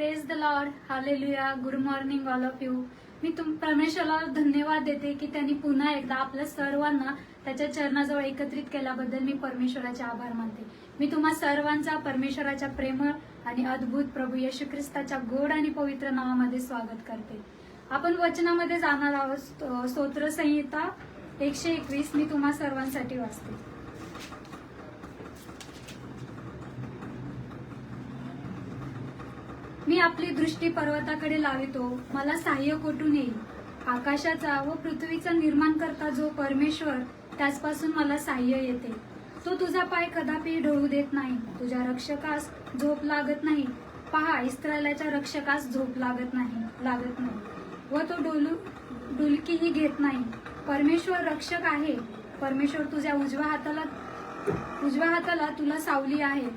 Praise the Lord, hallelujah. Good morning all of you. मी परमेश्वराला धन्यवाद देते की त्यांनी पुन्हा एकदा आपल्या सर्वांना त्याच्या चरणाजवळ एकत्रित केल्याबद्दल मी परमेश्वराचे आभार मानते. मी तुम्हा सर्वांचा परमेश्वराच्या प्रेमळ आणि अद्भुत प्रभू येशू ख्रिस्ताच्या गोड आणि पवित्र नावामध्ये स्वागत करते. आपण वचनामध्ये जाणार आहोत. स्तोत्र संहिता 121 मी तुम्हा सर्वांसाठी वाचते. मी आपली दृष्टी पर्वताकडे लावितो, मला सहाय्य कोठून येईल. आकाशाचा व पृथ्वीचा निर्माण करता जो परमेश्वर, त्याचपासून मला सहाय्य येते. तो तुझा पाय कदापि ढळू देत नाही, तुझ्या रक्षकास झोप लागत नाही. पहा, इस्रायलाच्या रक्षकास झोप लागत नाही व तो डुलकीही घेत नाही. परमेश्वर रक्षक आहे. परमेश्वर तुझ्या उजव्या हाताला तुला सावली आहे.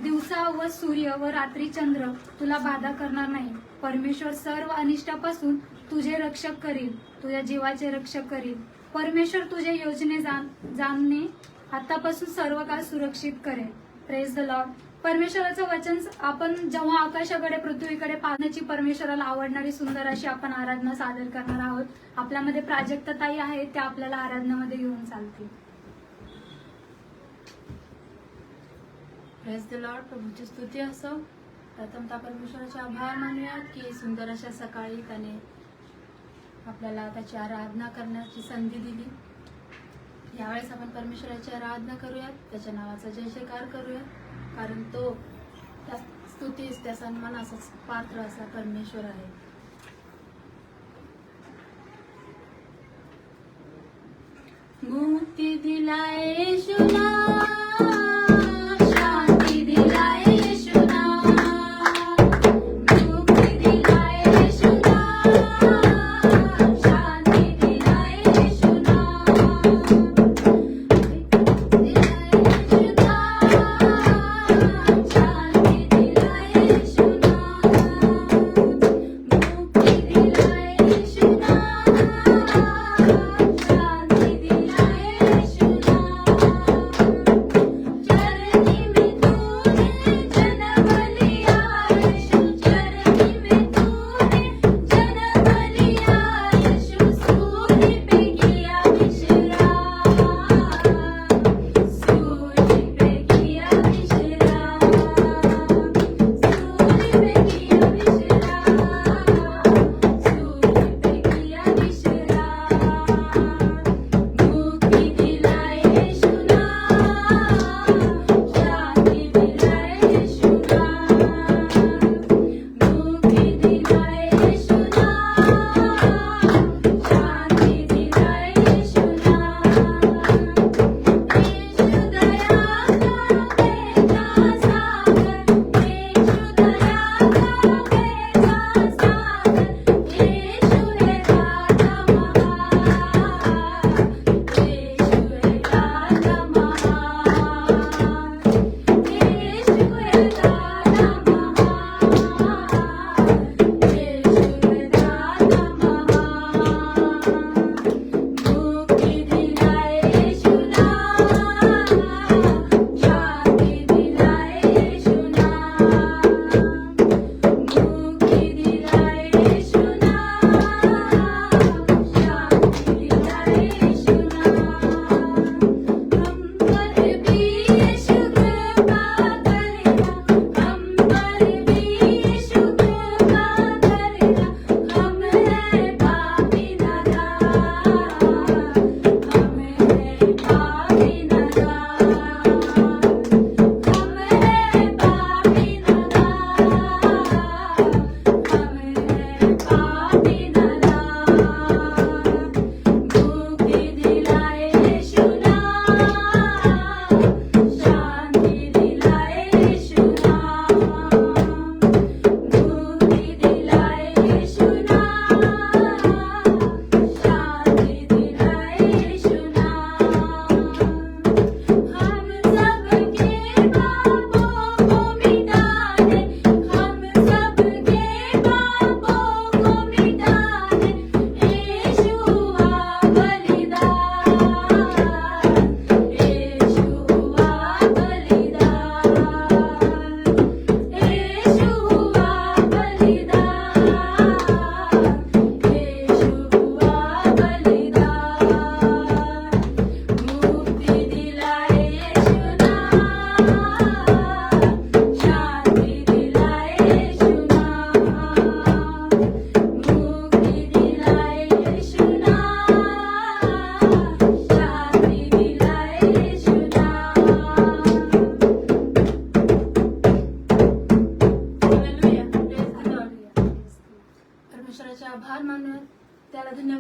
दिवसा व सूर्य व रात्री चंद्र तुला बाधा करणार नाही. परमेश्वर सर्व अनिष्टापासून तुझे रक्षक करील, तुझ्या जीवाचे रक्षक करील. परमेश्वर तुझे योजने जाणणे आतापासून सर्व काळ सुरक्षित करेल. Praise the Lord. परमेश्वराचं वचन आपण जेव्हा आकाशाकडे पृथ्वीकडे पाहण्याची परमेश्वराला आवडणारी सुंदर अशी आपण आराधना सादर करणार आहोत. आपल्यामध्ये प्राजक्ताताई आहेत, त्या आपल्याला आराधनामध्ये घेऊन चालतील. Praise the Lord. प्रभूची स्तुती असो. प्रथमतः परमेश्वराचे आभार मानूयात की सुंदर अशा सकाळी त्याने आपल्याला त्याची आराधना करण्याची संधी दिली. यावेळेस आपण परमेश्वराची आराधना करूयात, त्याच्या नावाचा जय जयकार करूयात, कारण तो त्या स्तुतीस त्या सन्मानाचाच पात्र असा परमेश्वर आहे. मुक्ती दिलाय येशूला,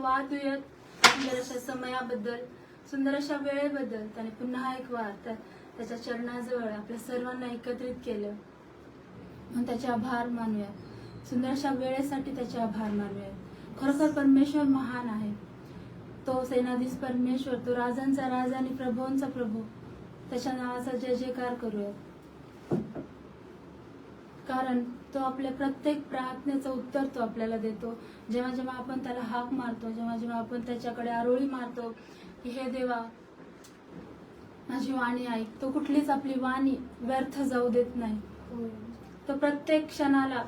वादुयत सुंदर अशा समयाबद्दल, सुंदर अशा वेळेबद्दल त्याने पुन्हा एक वार त्याच्या चरणाजवळ आपल्या सर्वांना एकत्रित केलं. म्हणून त्याचे आभार मानूया. सुंदर अशा वेळेसाठी त्याचे आभार मानूया. खरोखर परमेश्वर महान आहे. तो सेनाधीश परमेश्वर, तो राजांचा राजा आणि प्रभूंचा प्रभू, त्याच्या नावाचा जय जयकार करूया. कारण तो आपल्या प्रत्येक प्रार्थनेचं उत्तर तो आपल्याला देतो. जेव्हा जेव्हा आपण त्याला हाक मारतो, जेव्हा जेव्हा आपण त्याच्याकडे आरोळी मारतो की हे देवा माझी वाणी ऐक, तो कुठलीच आपली वाणी व्यर्थ जाऊ देत नाही. तो प्रत्येक क्षणाला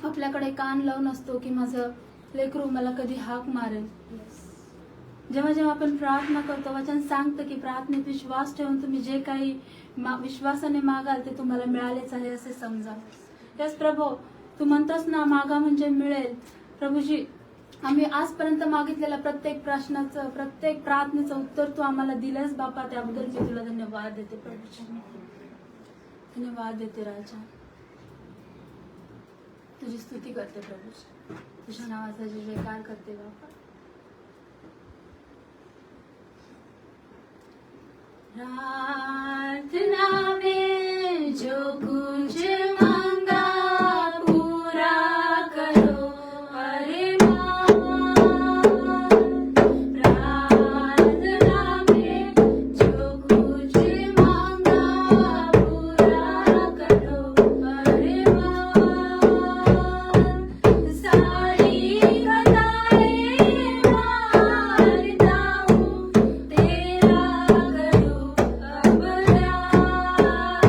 आपल्याकडे कान लावून असतो की माझं लेकरू मला कधी हाक मारेल. जेव्हा जेव्हा आपण प्रार्थना करतो, वचन सांगतं की प्रार्थनेत विश्वास ठेवून तुम्ही जे काही विश्वासाने मागाल ते तुम्हाला मिळालेच आहे असे समजा. यस प्रभू, तू म्हणतोस ना मागा म्हणजे मिळेल. प्रभूजी, आम्ही आजपर्यंत मागितलेल्या प्रत्येक प्रश्नाचं, प्रत्येक प्रार्थनेचं उत्तर तू आम्हाला दिलंस बापा. त्याबद्दल मी तुला धन्यवाद देते प्रभूजी, धन्यवाद देते राजा. तुझी स्तुती करते प्रभूजी, तुझ्या नावाचा जय जयकार करते बापा. प्रार्थना में जो कुछ मांगा पूरा करो अरे माँ. प्रार्थना में जो कुछ मांगा पूरा करो अरे माँ. सारी खताएं मारता हूँ तेरा करो अब राज.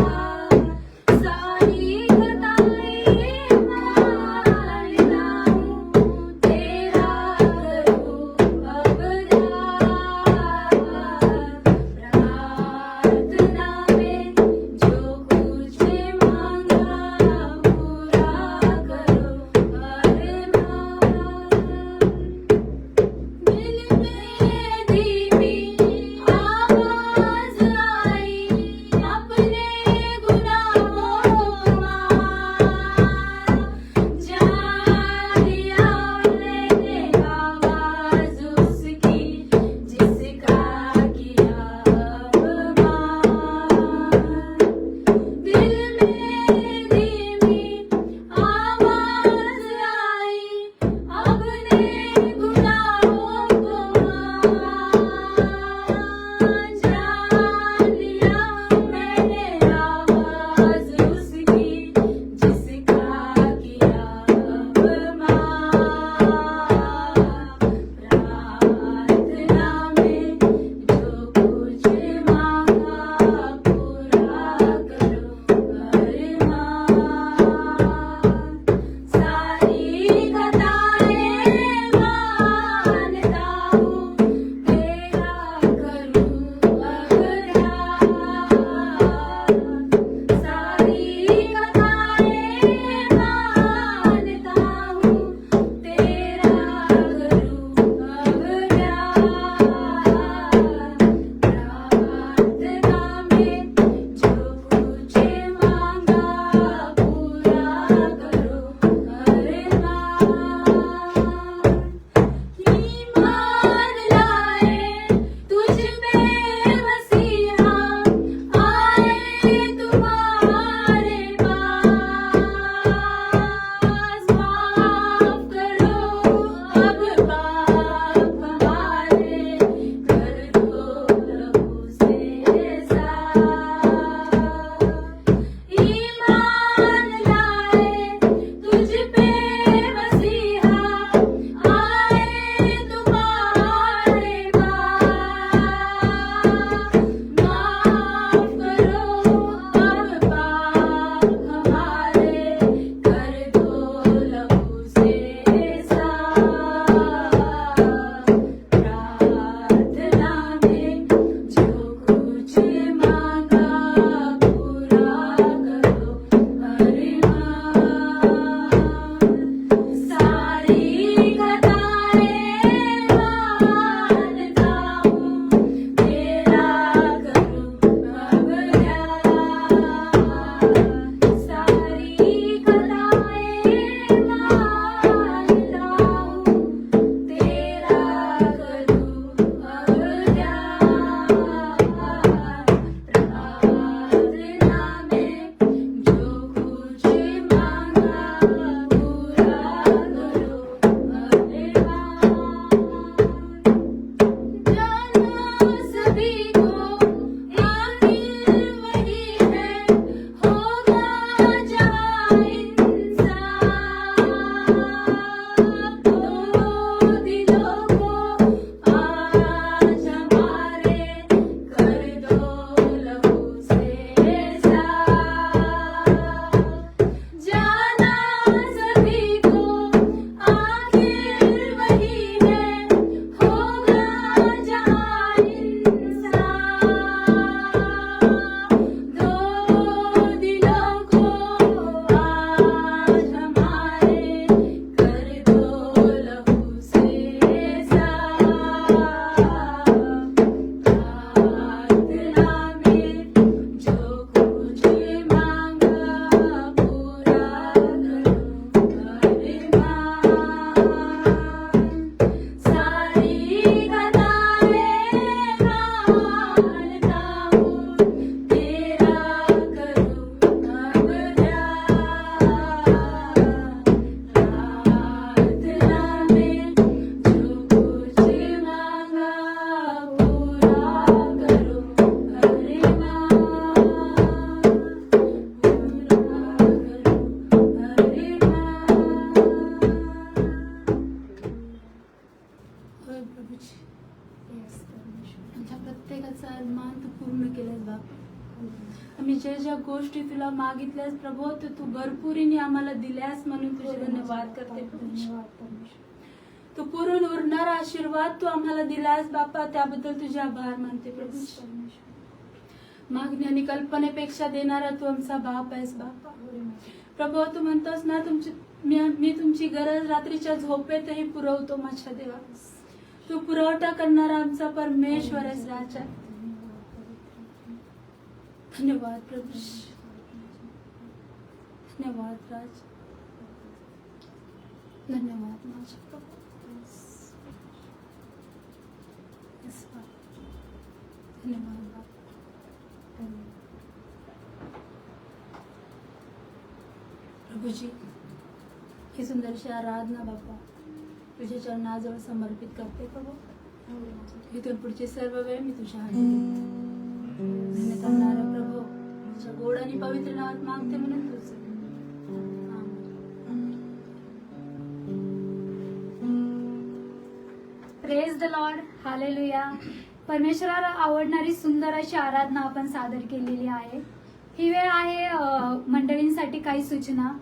तुला मागितल्यास प्रभू तू भरपुरीने आम्हाला दिल्यास म्हणून तुझे धन्यवाद करते प्रभू. धन्यवाद परमेश्वर. तू पुरून उरणारा आशीर्वाद तू आम्हाला दिलास बापा, त्याबद्दल तुझे आभार मानते प्रभू. मागणी आणि कल्पनेपेक्षा देणारा तू आमचा बाप आहेस बापा. प्रभू तू म्हणतोस ना मी तुमची गरज रात्रीच्या झोपेतही पुरवतो माझ्या देवा. तू पुरवठा करणारा आमचा परमेश्वर आहेस राजा. धन्यवाद प्रभू. धन्यवाद राज. धन्यवाद माझ्या प्रभू. Yes, Lord. धन्यवाद बाप. प्रभूजी ही सुंदरशी आराधना बापा तुझ्या चरणाजवळ समर्पित करते प्रभू. इथून पुढची सर्व वेळ मी तुझ्या हाती धन्य करणारा प्रभू तुझ्या गोड आणि पवित्र नावात मागते म्हणून तुझं. Praise the Lord. हालेलुया. परमेश्वराला आवडणारी सुंदर अशी आराधना आपण सादर केलेली आहे. ही वेळ आहे मंडळींसाठी काही सूचना.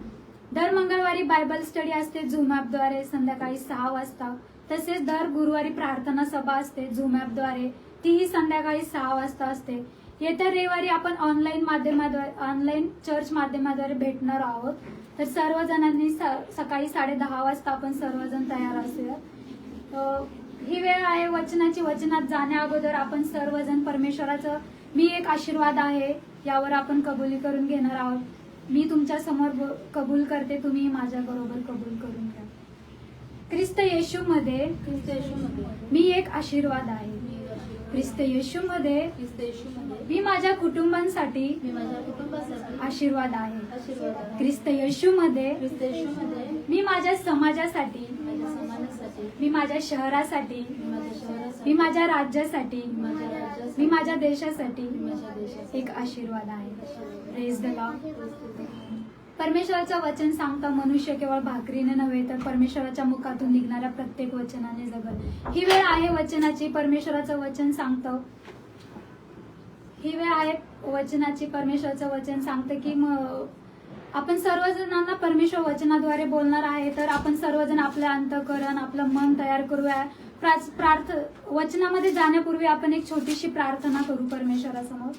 दर मंगळवारी बायबल स्टडी असते झूम ॲपद्वारे संध्याकाळी 6 वाजता. तसेच दर गुरुवारी प्रार्थना सभा असते झूम ॲपद्वारे, तीही संध्याकाळी 6 वाजता असते. येत्या रविवारी आपण ऑनलाईन चर्च माध्यमाद्वारे भेटणार आहोत. तर सर्वजणांनी सकाळी 10:30 वाजता आपण सर्वजण तयार असूया. ही वेळ आहे वचनाची. वचनात जाण्या अगोदर आपण सर्वजण परमेश्वराचं मी एक आशीर्वाद आहे यावर आपण कबुली करून घेणार आहोत. मी तुमच्या समोर कबूल करते, तुम्ही माझ्या बरोबर कबूल करून घ्या. ख्रिस्त येशूमध्ये मी एक आशीर्वाद आहे. ख्रिस्त येशूमध्ये मी माझ्या कुटुंबांसाठी आशीर्वाद आहे. ख्रिस्त येशूमध्ये मी माझ्या समाजासाठी, मी माझ्या शहरासाठी, मी माझ्या राज्यासाठी, मी माझ्या देशासाठी एक आशीर्वाद आहे. Praise the Lord. परमेश्वराचं वचन सांगता मनुष्य केवळ भाकरीने नव्हे तर परमेश्वराच्या मुखातून निघणाऱ्या प्रत्येक वचनाने जगल. ही वेळ आहे वचनाची. परमेश्वराचं वचन सांगतं. ही वेळ आहे वचनाची. परमेश्वराचं वचन सांगतं की आपण सर्वजणांना परमेश्वर वचनाद्वारे बोलणार आहे. तर आपण सर्वजण आपलं अंतःकरण, आपलं मन तयार करूया. वचनामध्ये जाण्यापूर्वी आपण एक छोटीशी प्रार्थना करू परमेश्वरासमोर.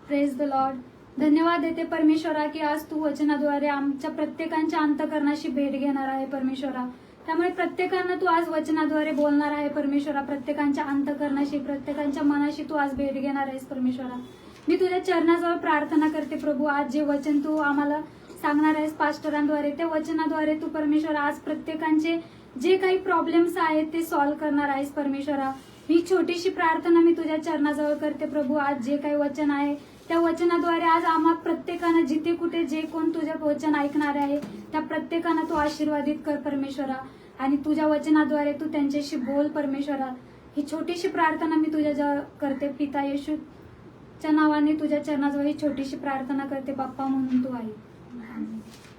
Praise the Lord. धन्यवाद देते परमेश्वरा की आज तू वचनाद्वारे आमच्या प्रत्येकांच्या अंतःकरणाशी भेट घेणार आहे परमेश्वरा. त्यामुळे प्रत्येकांना तू आज वचनाद्वारे बोलणार आहे परमेश्वरा. प्रत्येकांच्या अंतःकरणाशी, प्रत्येकांच्या मनाशी तू आज भेट घेणार आहेस परमेश्वरा. मी तुझ्या चरणाजवळ प्रार्थना करते प्रभू. आज जे वचन तू आम्हाला सांगणार आहेस पास्टरांद्वारे, त्या वचनाद्वारे तू परमेश्वरा आज प्रत्येकांचे जे काही प्रॉब्लेम्स आहेत ते सॉल्व्ह करणार आहेस परमेश्वरा. ही छोटीशी प्रार्थना मी तुझ्या चरणाजवळ करते प्रभू. आज जे काही वचन आहे त्या वचनाद्वारे आज आम्हा प्रत्येकानं जिथे कुठे जे कोण तुझे वचन ऐकणार आहे त्या प्रत्येकानं तू आशीर्वादित कर परमेश्वरा. आणि तुझ्या वचनाद्वारे तू त्यांच्याशी बोल परमेश्वरा. ही छोटीशी प्रार्थना मी तुझ्या करते पिता येशूच्या नावाने तुझ्या चरणाजवळ ही छोटीशी प्रार्थना करते बाप्पा म्हणून तू आहे.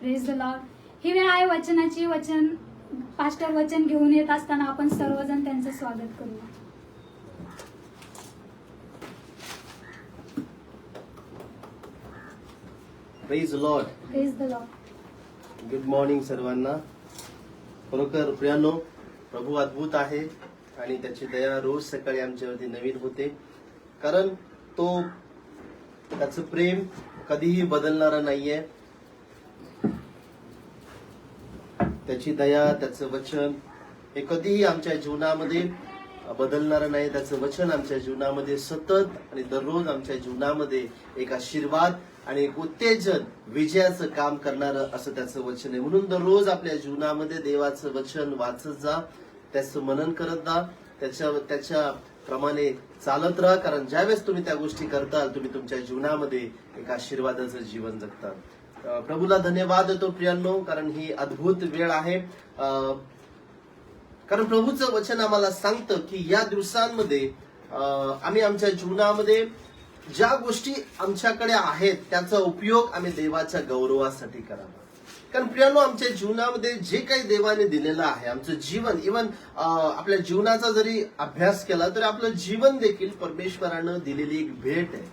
Praise the Lord. ही वेळ आहे वचनाची. पास्टर वचन घेऊन येत असताना आपण सर्वजण त्यांचं स्वागत करूया. Praise Lord. Praise the Lord. Good morning सर्वांना. खरोखर प्रियानो, प्रभू अद्भुत आहे आणि त्याची दया रोज सकाळी आमच्यावरती नवीन होते. कारण त्याचं प्रेम कधीही बदलणारा नाहीये. त्याची दया, त्याचं वचन हे कधीही आमच्या जीवनामध्ये बदलणारं नाही. त्याचं वचन आमच्या जीवनामध्ये सतत आणि दररोज आमच्या जीवनामध्ये एक आशीर्वाद आणि एक उत्तेजन, विजयाचं काम करणारं असं त्याचं वचन आहे. म्हणून दररोज आपल्या जीवनामध्ये देवाचं वचन वाचत जा, त्याचं मनन करत जा, त्याच्या प्रमाणे चालत राहा. कारण ज्यावेळेस तुम्ही त्या गोष्टी करताल तुम्ही तुमच्या जीवनामध्ये एक आशीर्वादाचं जीवन जगता. प्रभूला धन्यवाद देतो प्रियांनो, कारण ही अद्भुत वेळ आहे. कारण प्रभूचं वचन आम्हाला सांगतं की या दिवसांमध्ये आम्ही आमच्या जीवनामध्ये ज्या गोष्टी आमच्याकडे आहेत त्याचा उपयोग आम्ही देवाच्या गौरवासाठी करावा. कारण प्रियांनो, आमच्या जीवनामध्ये जे काही देवाने दिलेलं आहे, आमचं जीवन, इव्हन आपल्या जीवनाचा जरी अभ्यास केला तरी आपलं जीवन देखील परमेश्वरानं दिलेली एक भेट आहे.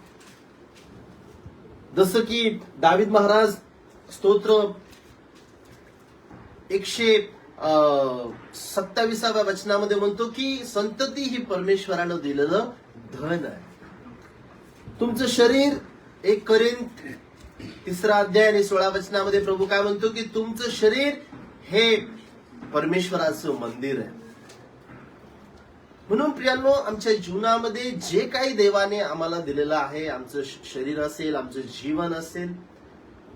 जसं की दावीद महाराज स्तोत्र 127व्या वचनामध्ये म्हणतो की संतती ही परमेश्वरानं दिलेलं धन आहे. तुमचं शरीर 1 कोरिंथ 3 अध्याय आणि 16 वचनामध्ये प्रभू काय म्हणतो की तुमचं शरीर हे परमेश्वराचं मंदिर आहे. म्हणून प्रियांनो, आमच्या जीवनामध्ये जे काही देवाने आम्हाला दिलेलं आहे, आमचं शरीर असेल, आमचं जीवन असेल,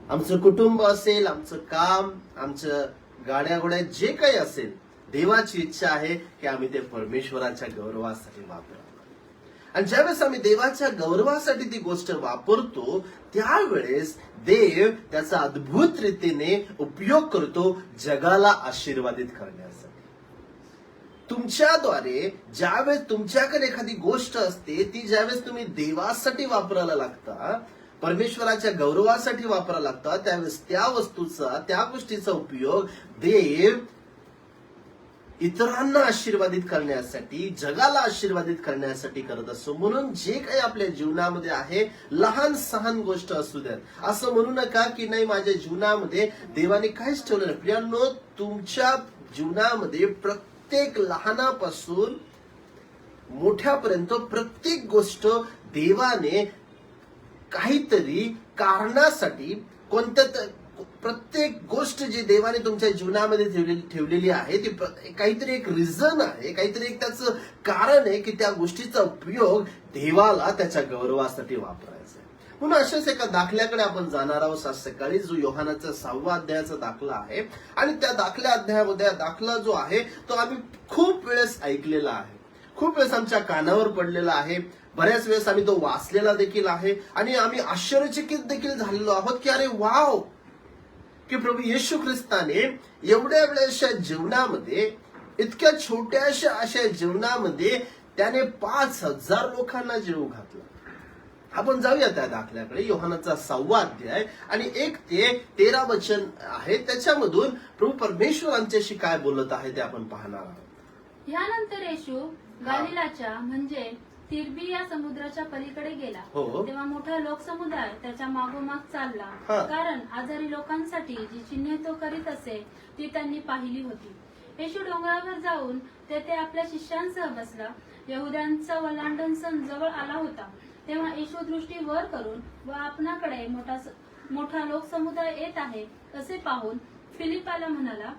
आमचं कुटुंब असेल, आमचं काम, आमचं गाड्या घोड्या जे काही असेल, देवाची इच्छा आहे की आम्ही ते परमेश्वराच्या गौरवासाठी वापरावं. आणि ज्यावेळेस आम्ही देवाच्या गौरवासाठी ती गोष्ट वापरतो त्यावेळेस देव त्याचा अद्भुत रीतीने उपयोग करतो जगाला आशीर्वादित करण्यासाठी. तुमच्याद्वारे ज्यावेळेस तुमच्याकडे एखादी गोष्ट असते ती ज्यावेळेस तुम्ही देवासाठी वापरायला लागता, परमेश्वराच्या गौरवासाठी वापरायला लागता, त्यावेळेस त्या वस्तूचा, त्या गोष्टीचा उपयोग देव इतरांना आशीर्वादित करण्यासाठी, जगाला आशीर्वादित करण्यासाठी करत असतो. म्हणून जे काही आपल्या जीवनामध्ये आहे, लहान सहान गोष्ट असू द्यात, असं म्हणू नका की नाही माझ्या जीवनामध्ये देवाने काहीच ठेवलं नाही. प्रियांनो, तुमच्या जीवनामध्ये प्रत्येक लहानापासून मोठ्यापर्यंत प्रत्येक गोष्ट देवाने काहीतरी कारणासाठी, प्रत्येक गोष्ट जी देवाने तुमच्या जीवनामध्ये ठेवलेली आहे ती काहीतरी एक रिझन आहे, काहीतरी एक त्याचं कारण आहे की त्या गोष्टीचा उपयोग देवाला त्याच्या गौरवासाठी वापरायचा आहे. म्हणून अशाच एका दाखल्याकडे आपण जाणार आहोत आज सकाळी, जो योहानाचा 6व्या अध्यायाचा दाखला आहे. आणि त्या दाखल्या अध्यायामध्ये दाखला जो आहे तो आम्ही खूप वेळेस ऐकलेला आहे, खूप वेळेस आमच्या कानावर पडलेला आहे, बऱ्याच वेळेस आम्ही तो वाचलेला देखील आहे. आणि आम्ही आश्चर्यचकित देखील झालेलो आहोत की अरे वाव, की प्रभू येशू ख्रिस्ताने एवढ्या वेळेच्या जीवनामध्ये, इतक्या छोट्याशा अशा जीवनामध्ये त्याने 5000 लोकांना जीव घातला. आपण जाऊया त्या दाखल्याकडे. योहानाचा 6वा अध्याय आणि 1 ते 13 वचन आहे. त्याच्यामधून प्रभू परमेश्वर आमच्याशी काय बोलत आहे ते आपण पाहणार आहोत. यानंतर येशू गलिलाच्या म्हणजे तिरबिया समुद्राच्या पलीकडे गेला. हो. तेव्हा मोठा लोकसमुदाय त्याच्या मागोमाग चालला, हा. कारण आजारी लोकांसाठी जी चिन्हे तो करीत असे ती त्यांनी पाहिली होती. येशू डोंगरावर जाऊन तेथे आपल्या शिष्यांसह बसला. यहुद्यांचा वलांडण सण जवळ आला होता. तेव्हा येशू दृष्टी वर करून व आपणाकडे मोठा लोकसमुदाय येत आहे असे पाहून फिलिपाला म्हणाला,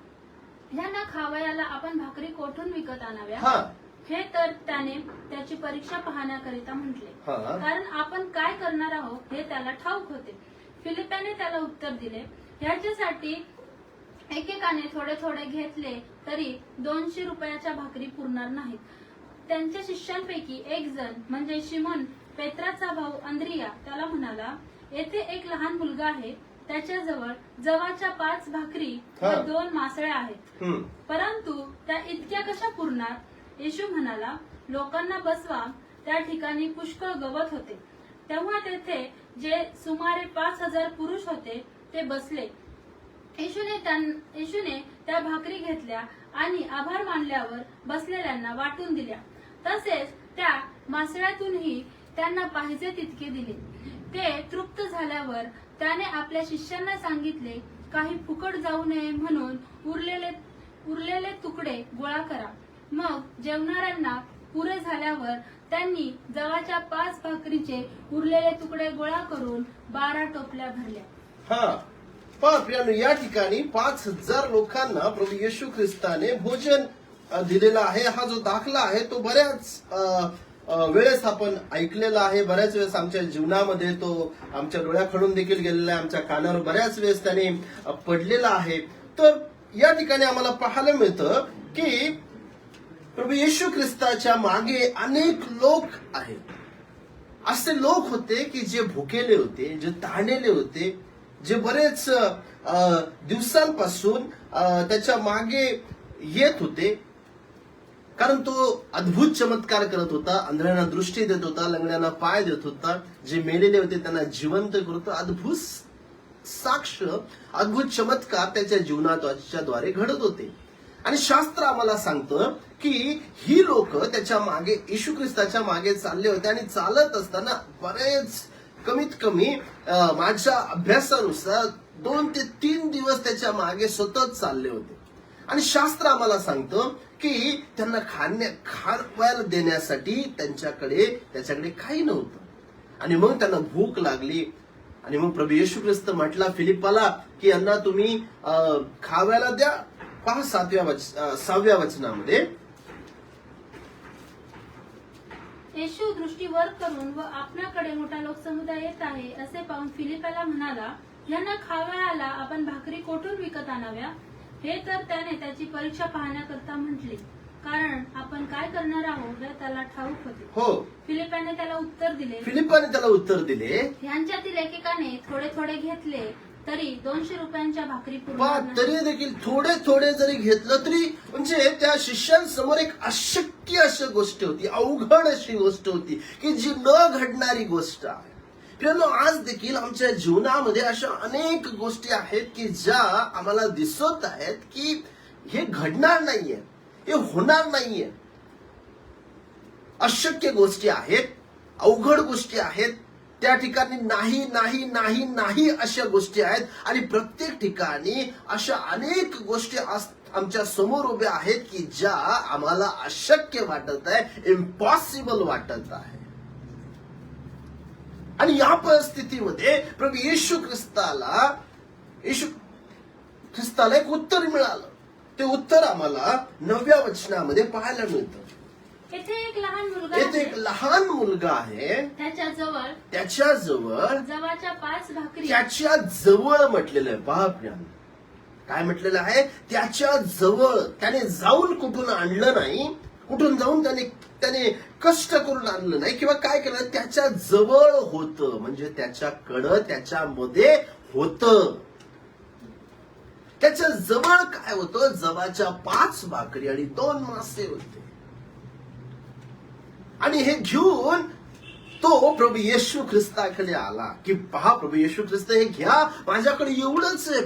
ह्यांना खावयाला आपण भाकरी कोठून विकत आणाव्या? हा. हे तर त्याने त्याची परीक्षा पाहण्याकरिता म्हटले, हा. कारण आपण काय करणार आहोत हे त्याला ठाऊक होते. फिलिपाने त्याला उत्तर दिले, ह्याच्यासाठी एकेकाने थोडे थोडे घेतले तरी 200 रुपयाच्या भाकरी पुरणार नाहीत. त्यांच्या शिष्यांपैकी एक जण म्हणजे शिमोन पेत्राचा भाऊ अंद्रिया त्याला म्हणाला, येथे एक लहान मुलगा आहे, त्याच्याजवळ जवाच्या 5 भाकरी व 2 मासळ्या आहेत, परंतु त्या इतक्या कशा पुरणार? येशू म्हणाला, लोकांना बसवा. त्या ठिकाणी पुष्कळ गवत होते. तेव्हा तेथे जे सुमारे 5000 पुरुष होते ते बसले. येशूने त्या भाकरी घेतल्या आणि आभार मानल्यावर बसलेल्यांना वाटून दिल्या. तसेच त्या मासळ्यातूनही त्यांना पाहिजे तितके दिले. ते तृप्त झाल्यावर त्याने आपल्या शिष्यांना सांगितले, काही फुकट जाऊ नये म्हणून उरलेले तुकडे गोळा करा. मग जेवणाऱ्यांना पुरे झाल्यावर त्यांनी जवाच्या 5 भाकरीचे उरलेले तुकडे गोळा करून 12 टोपल्या भरल्या. हा. पहा प्रियांनो, या ठिकाणी 5000 लोकांना प्रभू येशू ख्रिस्ताने भोजन दिलेला आहे. हा जो दाखला आहे तो बऱ्याच वेळेस आपण ऐकलेला आहे, बऱ्याच वेळेस आमच्या जीवनामध्ये तो आमच्या डोळ्याखडून देखील गेलेला आहे, आमच्या कानावर बऱ्याच वेळेस त्याने पडलेला आहे. तर या ठिकाणी आम्हाला पाहायला मिळतं की प्रभू येशू ख्रिस्ताच्या मागे अनेक लोक आहेत. असे लोक होते की जे भुकेले होते, जे तहानेले होते, जे बरेच दिवसांपासून त्याच्या मागे येत होते, कारण तो अद्भुत चमत्कार करत होता. आंधळ्यांना दृष्टी देत होता, लंगड्यांना पाय देत होता, जे मेलेले होते त्यांना जिवंत करत होता. अद्भुत साक्ष, अद्भुत चमत्कार त्याच्या जीवनाद्वारे घडत होते. आणि शास्त्र आम्हाला सांगतं की ही लोक त्याच्या मागे, येशू ख्रिस्ताच्या मागे चालले होते. आणि चालत असताना बरेच कमीत कमी माझ्या अभ्यासानुसार 2 ते 3 दिवस त्याच्या मागे सतत चालले होते. आणि शास्त्र आम्हाला सांगतं की त्यांना खावायला देण्यासाठी त्याच्याकडे काही नव्हतं. आणि मग त्यांना भूक लागली. आणि मग प्रभू येशू ख्रिस्त म्हटला फिलिप्पाला की यांना तुम्ही खावायला द्या. पहा 6व्या वचनामध्ये, येशू दृष्टी वर करून व आपल्याकडे मोठा लोकसमुदाय येत आहे असे पाहून फिलिपाला म्हणाला, यांना खावयाला आपण भाकरी कोठून विकत आणाव्या? हे तर त्याने त्याची परीक्षा पाहण्याकरता म्हटले, कारण आपण काय करणार आहोत हे त्याला ठाऊक होते. हो, फिलिपाने त्याला उत्तर दिले, यांच्यातील एकेकाने थोडे थोडे घेतले तरी 200 रुपयांच्या भाकरी पुरणार नाही. तरी देखील थोडे थोडे जरी घेतलं तरी म्हणजे त्या शिष्यांसमोर एक अशक्य अशी गोष्ट होती, अवघड अशी गोष्ट होती की जी न घडणारी गोष्ट आहे. मित्रांनो, आज देखील आमच्या जीवनामध्ये अशा अनेक गोष्टी आहेत की ज्या आम्हाला दिसत आहेत की हे घडणार नाहीये, हे होणार नाहीये. अशक्य गोष्टी आहेत, अवघड गोष्टी आहेत. त्या ठिकाणी नाही नाही नाही नाही अशा गोष्टी आहेत. आणि प्रत्येक ठिकाणी अशा अनेक गोष्टी आमच्या समोर उभ्या आहेत की ज्या आम्हाला अशक्य वाटत आहे, इम्पॉसिबल वाटत आहे. आणि या परिस्थितीमध्ये प्रभू येशू ख्रिस्ताला एक उत्तर मिळालं. ते उत्तर आम्हाला 9व्या वचनामध्ये पाहायला मिळतं. येथे एक लहान मुलगा आहे, त्याच्या जवळ जवाच्या 5 भाकरी. त्याच्या जवळ म्हटलेलं आहे. पहा प्रियांनो, काय म्हटलेलं आहे? त्याच्या जवळ. त्याने जाऊन कुठून आणलं नाही, कुठून जाऊन त्याने कष्ट करून आणलं नाही किंवा काय केलं, त्याच्या जवळ होतं. म्हणजे त्याच्याकडं, त्याच्यामध्ये होतं. त्याच्या जवळ काय होतं? जवाच्या 5 भाकरी आणि 2 मासे होते. आणि हे घेऊन तो प्रभू येशू ख्रिस्ताकडे आला की पहा प्रभू येशू ख्रिस्त, हे घ्या, माझ्याकडे एवढंच आहे.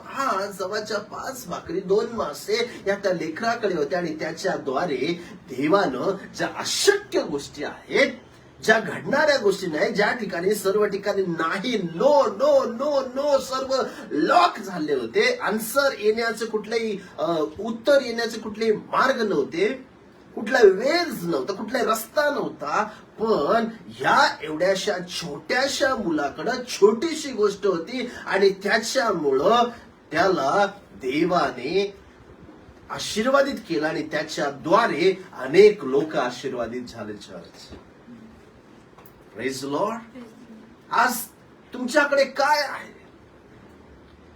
हा जवाच्या 5 भाकरी 2 मासे या त्या लेकराकडे होत्या. आणि त्याच्याद्वारे देवानं ज्या अशक्य गोष्टी आहेत, ज्या घडणाऱ्या गोष्टी नाही, ज्या ठिकाणी सर्व ठिकाणी नाही, नो नो नो नो, सर्व लॉक झाले होते. आन्सर येण्याचे कुठलेही उत्तर येण्याचे कुठलेही मार्ग नव्हते, कुठला वेज नव्हता, कुठला रस्ता नव्हता. पण ह्या एवढ्याशा छोट्याशा मुलाकडं छोटीशी गोष्ट होती आणि त्याच्यामुळं त्याला देवाने आशीर्वादित केलं आणि त्याच्याद्वारे अनेक लोक आशीर्वादित झाले. Church, praise Lord. आज तुमच्याकडे काय आहे?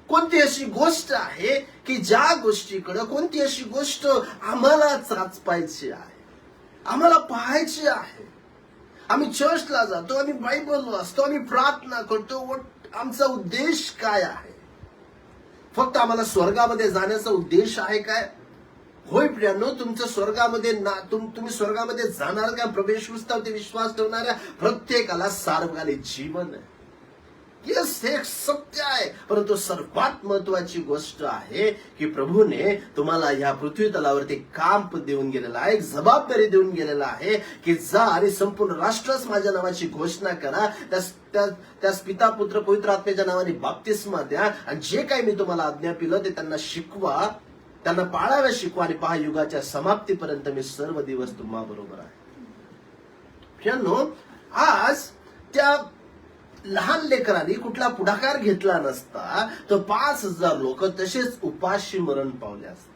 कोणती अशी गोष्ट आहे की ज्या गोष्टीकडे, कोणती अशी गोष्ट आम्हाला चाचपायची आहे, आम्हाला पाहायची आहे? आम्ही चर्चला जातो, आम्ही बायबल वाचतो, आम्ही प्रार्थना करतो. आमचा उद्देश काय आहे? फक्त आम्हाला स्वर्गामध्ये जाण्याचा उद्देश आहे काय? होय प्रियांनो, तुमचं स्वर्गामध्ये तुम्ही स्वर्गामध्ये जाणार का? प्रवेश ख्रिस्तावरती विश्वास ठेवणाऱ्या प्रत्येकाला सार्वकालिक जीवन आहे. येस, हे सत्य आहे. परंतु सर्वात महत्वाची गोष्ट आहे की प्रभूने तुम्हाला या पृथ्वी तलावरती काम देऊन गेलेला आहे, एक जबाबदारी देऊन गेलेला आहे की जा आणि संपूर्ण राष्ट्रास माझ्या नावाची घोषणा करा, त्यास पिता पुत्र पवित्र आत्म्याच्या नावाने बाप्तिस्मा द्या आणि जे काही मी तुम्हाला आज्ञा पिलं ते त्यांना शिकवा, त्यांना पाळायला शिकवा. आणि पहा, युगाच्या समाप्तीपर्यंत मी सर्व दिवस तुम्हा बरोबर आहे. मित्रांनो, आज त्या लहान लेकरांनी कुठला पुढाकार घेतला नसता तर 5,000 लोक तसेच उपाशी मरण पावले असते.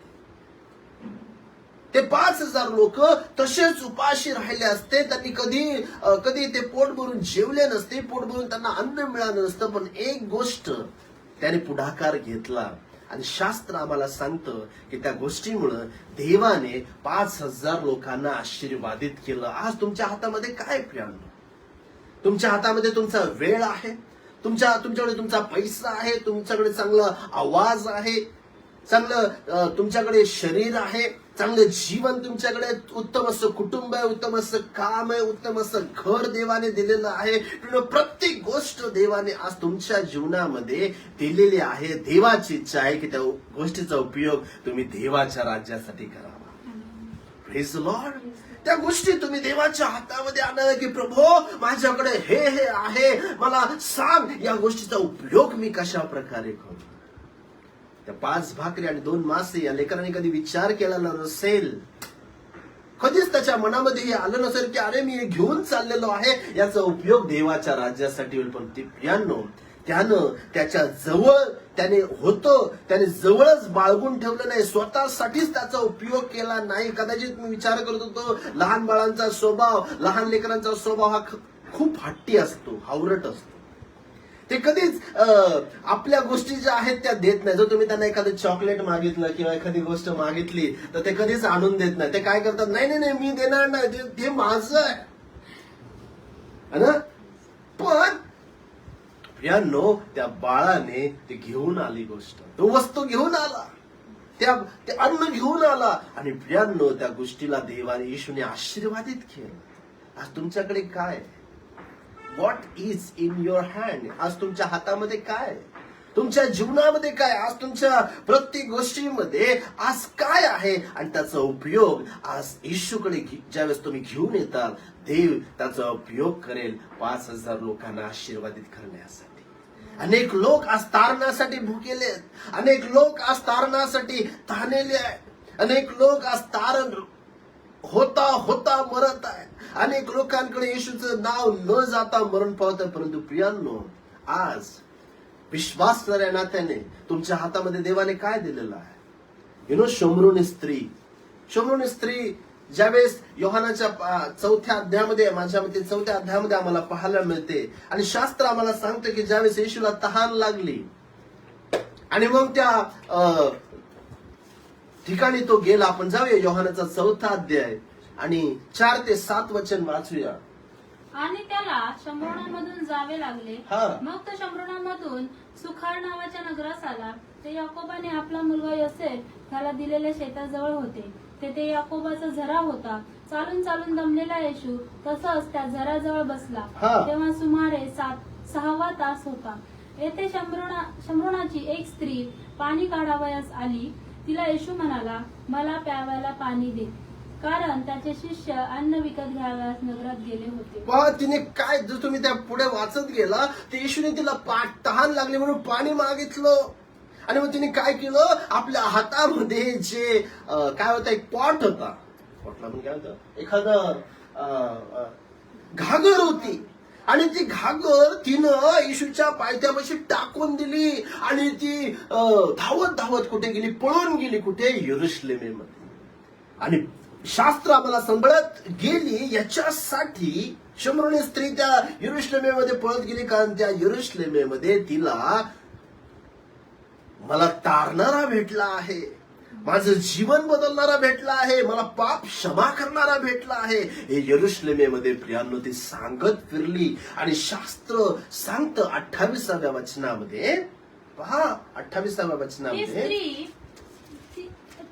ते 5,000 लोक तसेच उपाशी राहिले असते. त्यांनी कधी ते पोट भरून जेवले नसते, पोट भरून त्यांना अन्न मिळालं नसतं. पण एक गोष्ट त्याने पुढाकार घेतला आणि शास्त्र आम्हाला सांगतं की त्या गोष्टीमुळे देवाने 5,000 लोकांना आशीर्वादित केलं. आज तुमच्या हातामध्ये काय प्रियांनो? तुमच्या हातामध्ये तुमचा वेळ आहे, तुमच्याकडे तुमचा पैसा आहे, तुमच्याकडे चांगला आवाज आहे, चांगलं तुमच्याकडे शरीर आहे, चांगलं जीवन तुमच्याकडे, उत्तम असं कुटुंब आहे, उत्तम असं काम आहे, उत्तम असं घर देवाने दिलेलं आहे. प्रत्येक गोष्ट देवाने आज तुमच्या जीवनामध्ये दिलेली आहे. देवाची इच्छा आहे की त्या गोष्टीचा उपयोग तुम्ही देवाच्या राज्यासाठी करावा. Praise the Lord. त्या गोष्टी तुम्ही देवाच्या हातामध्ये आणा की प्रभू माझ्याकडे हे आहे, मला सांग या गोष्टीचा उपयोग मी कशा प्रकारे करू. त्या 5 भाकरी आणि 2 मासे या लेकरांनी कधी विचार केला नसेल, कधीच त्याच्या मनामध्ये हे आलं नसेल की अरे मी हे घेऊन चाललेलो आहे, याचा उपयोग देवाच्या राज्यासाठी होईल. पण ती प्रियांनो, त्यानं त्याच्या जवळ त्याने जवळच बाळगून ठेवलं नाही, स्वतःसाठीच त्याचा उपयोग केला नाही. कदाचित मी विचार करत होतो, लहान बाळांचा स्वभाव, लहान लेकरांचा स्वभाव हा खूप हट्टी असतो, हावरट असतो. ते कधीच आपल्या गोष्टी ज्या आहेत त्या देत नाही. जर तुम्ही त्यांना एखादं चॉकलेट मागितलं किंवा एखादी गोष्ट मागितली तर ते कधीच आणून देत नाही. ते काय करतात, नाही मी देणार नाही, ते माझं आहे ना. पण प्रियांनो, त्या बाळाने ते घेऊन आली गोष्ट, तो वस्तू घेऊन आला, ते अन्न घेऊन आला आणि प्रियांनो त्या गोष्टीला देवाने येशूने आशीर्वादित केलं. आज तुमच्याकडे काय, what is in your hand? आज तुमच्या हातामध्ये काय, तुमच्या जीवनामध्ये काय, आज तुमच्या प्रत्येक गोष्टीमध्ये आज काय आहे आणि त्याचा उपयोग आज येशूकडे ज्यावेळेस तुम्ही घेऊन येताल, देव त्याचा उपयोग करेल 5,000 लोकांना आशीर्वादित करण्यासाठी. अनेक लोक आज तारणासाठी भुकेले आहेत, अनेक लोक आज तारणासाठी ताणलेले आहेत, अनेक लोक आज तारण होता होता मरत आहे, अनेक लोकांकडे येशूचं नाव न जाता मरण पावत आहे. परंतु प्रियांनो, आज विश्वासणाऱ्या नात्याने तुमच्या हातामध्ये देवाने काय दिलेलं आहे? शमरोनी स्त्री ज्यावेळेस योहानाच्या 4थ्या अध्यायामध्ये, माझ्या मते 4थ्या अध्यायामध्ये आम्हाला पाहायला मिळते आणि शास्त्र आम्हाला सांगतं की ज्यावेळेस येशूला तहान लागली आणि मग त्या ठिकाणी तो गेला. आपण जाऊया योहानाचा 4था अध्याय आणि 4 ते 7 वचन वाचूया. आणि त्याला शम्रोणामधून जावे लागले. हा. मग तो शम्रोणामधून सुखार नावाच्या नगरास आला. ते याकोबाने आपला मुलगा योसेफ त्याला दिलेल्या शेताजवळ होते. तेथे याकोबाचा झरा होता. चालून चालून दमलेला येशू तसंच त्या झराजवळ बसला. हा. तेव्हा सुमारे 6वा तास होता. येथे शम्रोणाची एक स्त्री पाणी काढावयास आली. तिला येशू म्हणाला, मला प्यावायला पाणी दे, कारण त्याचे शिष्य अन्न विकत घ्यावयास नगरात गेले होते. पहा तिने काय, जर तुम्ही त्या पुढे वाचत गेला तर येशूने तिला तहान लागली म्हणून पाणी मागितलं आणि मग तिने काय केलं, आपल्या हातामध्ये जे काय होतं, एक पॉट होता, पॉटला पण काय होतं, एखादं घागर होती आणि ती घागर तिनं येशूच्या पायथ्यापाशी टाकून दिली आणि ती धावत धावत कुठे गेली, पळून गेली, कुठे, यरुशलेमेमध्ये. आणि शास्त्र आम्हाला संभळत गेली याच्यासाठी शमरोनी स्त्री त्या यरुशलेमेमध्ये पळत गेली, कारण त्या यरुशलेमेमध्ये तिला मला तारणारा भेटला आहे, माझं जीवन बदलणारा भेटला आहे, मला पाप क्षमा करणारा भेटला आहे, हे यरुशलेमेमध्ये प्रियांनो ती सांगत फिरली. आणि शास्त्र सांगतं 28व्या वचनामध्ये, पहा 28व्या वचनामध्ये,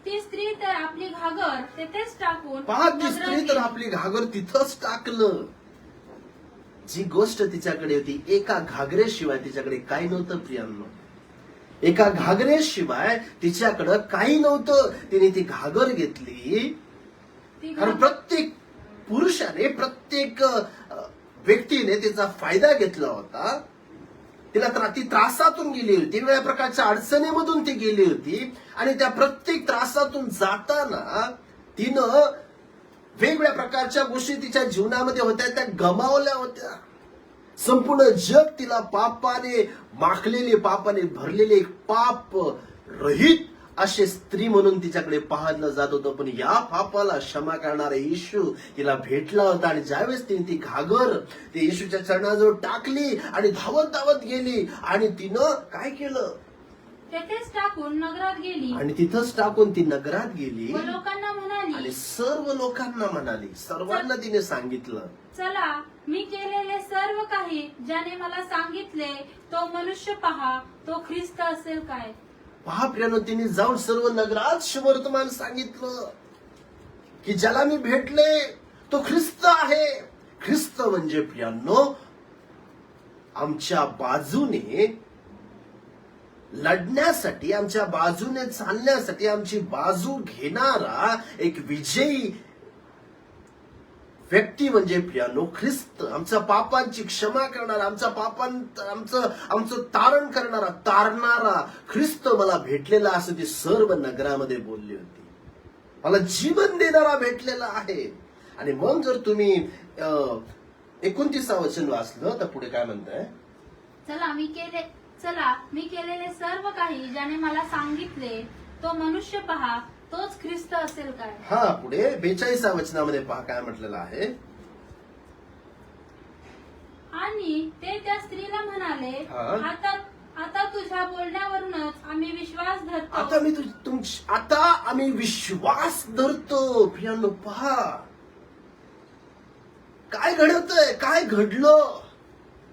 ती स्त्री तर आपली घागर तिथेच टाकून, पहा ती स्त्री तर आपली घागर तिथंच टाकलं. जी गोष्ट तिच्याकडे होती, एका घागरेशिवाय तिच्याकडे काही नव्हतं प्रियांनो, एका घागरेशिवाय तिच्याकडं काही नव्हतं. तिने ती घागर घेतली, कारण प्रत्येक पुरुषाने, प्रत्येक व्यक्तीने तिचा फायदा घेतला होता. ती त्रासातून गेली होती, वेगवेगळ्या प्रकारच्या अडचणीमधून ती गेली होती आणि त्या प्रत्येक त्रासातून जाताना तिनं वेगवेगळ्या प्रकारच्या गोष्टी तिच्या जीवनामध्ये होत्या, त्या गमावल्या होत्या. संपूर्ण जग तिला पापाने माखलेले, पापाने भरलेले, एक पाप रहित असे स्त्री म्हणून तिच्याकडे पाहिलं जात होतं. पण या पापाला क्षमा करणारा येशू तिला भेटला होता आणि ज्यावेळेस तिने ती घागर ते येशूच्या चरणाजवळ टाकली आणि धावत धावत गेली आणि तिनं काय केलं, तेथेच टाकून नगरात गेली आणि तिथंच टाकून ती नगरात गेली व लोकांना म्हणाली, आणि सर्व लोकांना म्हणाली, सर्वांना तिने सांगितलं, चला मी केलेले सर्व काही ज्याने मला सांगितले तो मनुष्य पहा, तो ख्रिस्त असेल काय. पहा प्रियानो, तिने जाऊन सर्व नगरात वर्तमान सांगितलं की ज्याला मी भेटले तो ख्रिस्त आहे. ख्रिस्त म्हणजे प्रियांनो आमच्या बाजूने लढण्यासाठी, आमच्या बाजूने चालण्यासाठी, आमची बाजू घेणारा एक विजयी व्यक्ती म्हणजे प्रियानो ख्रिस्त, आमच्या पापांची क्षमा करणारा, आमचं तारण करणारा, तारणारा ख्रिस्त मला भेटलेला असं ती सर्व नगरामध्ये बोलली होती. मला जीवन देणारा भेटलेला आहे. आणि मग जर तुम्ही 29 वचन वाचलं तर पुढे काय म्हणताय? चला मी केलेले सर्व काही ज्याने मला सांगितले तो मनुष्य पहा, तोच ख्रिस्त असेल काय? हा, पुढे 42 वचनामध्ये पहा काय म्हटलेलं आहे. आणि ते त्या स्त्रीला म्हणाले, हा. आता तुझ्या बोलण्यावरूनच आम्ही विश्वास धरतो. आता आम्ही विश्वास धरतो. प्रियांनो पहा काय घडतंय, काय घडलं,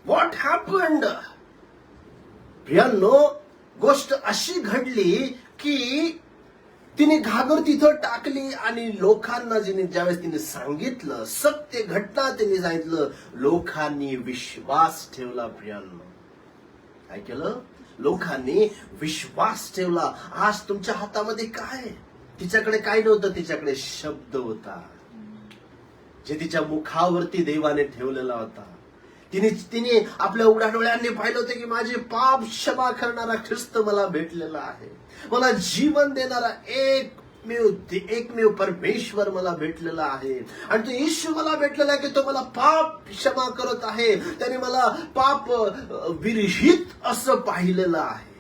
व्हॉट हॅपन्ड. प्रियांनो गोष्ट अशी घडली की तिने घागर तिथं टाकली आणि लोकांना ज्यावेळेस तिने सांगितलं, सत्य घटना तिने सांगितलं, लोकांनी विश्वास ठेवला. प्रियांनो काय केलं? लोकांनी विश्वास ठेवला. आज तुमच्या हातामध्ये काय? तिच्याकडे काय नव्हतं, तिच्याकडे शब्द होता जे तिच्या मुखावरती देवाने ठेवलेला होता. तिने आपल्या उघड्या डोळ्यांनी पाहिलं होतं की माझे पाप क्षमा करणारा ख्रिस्त मला भेटलेला आहे. मला जीवन देणारा एकमेव परमेश्वर मला भेटलेला आहे. आणि तो येशू मला भेटलेला आहे की तो मला पाप क्षमा करत आहे. त्याने मला पाप विरहित असं पाहिलेलं आहे.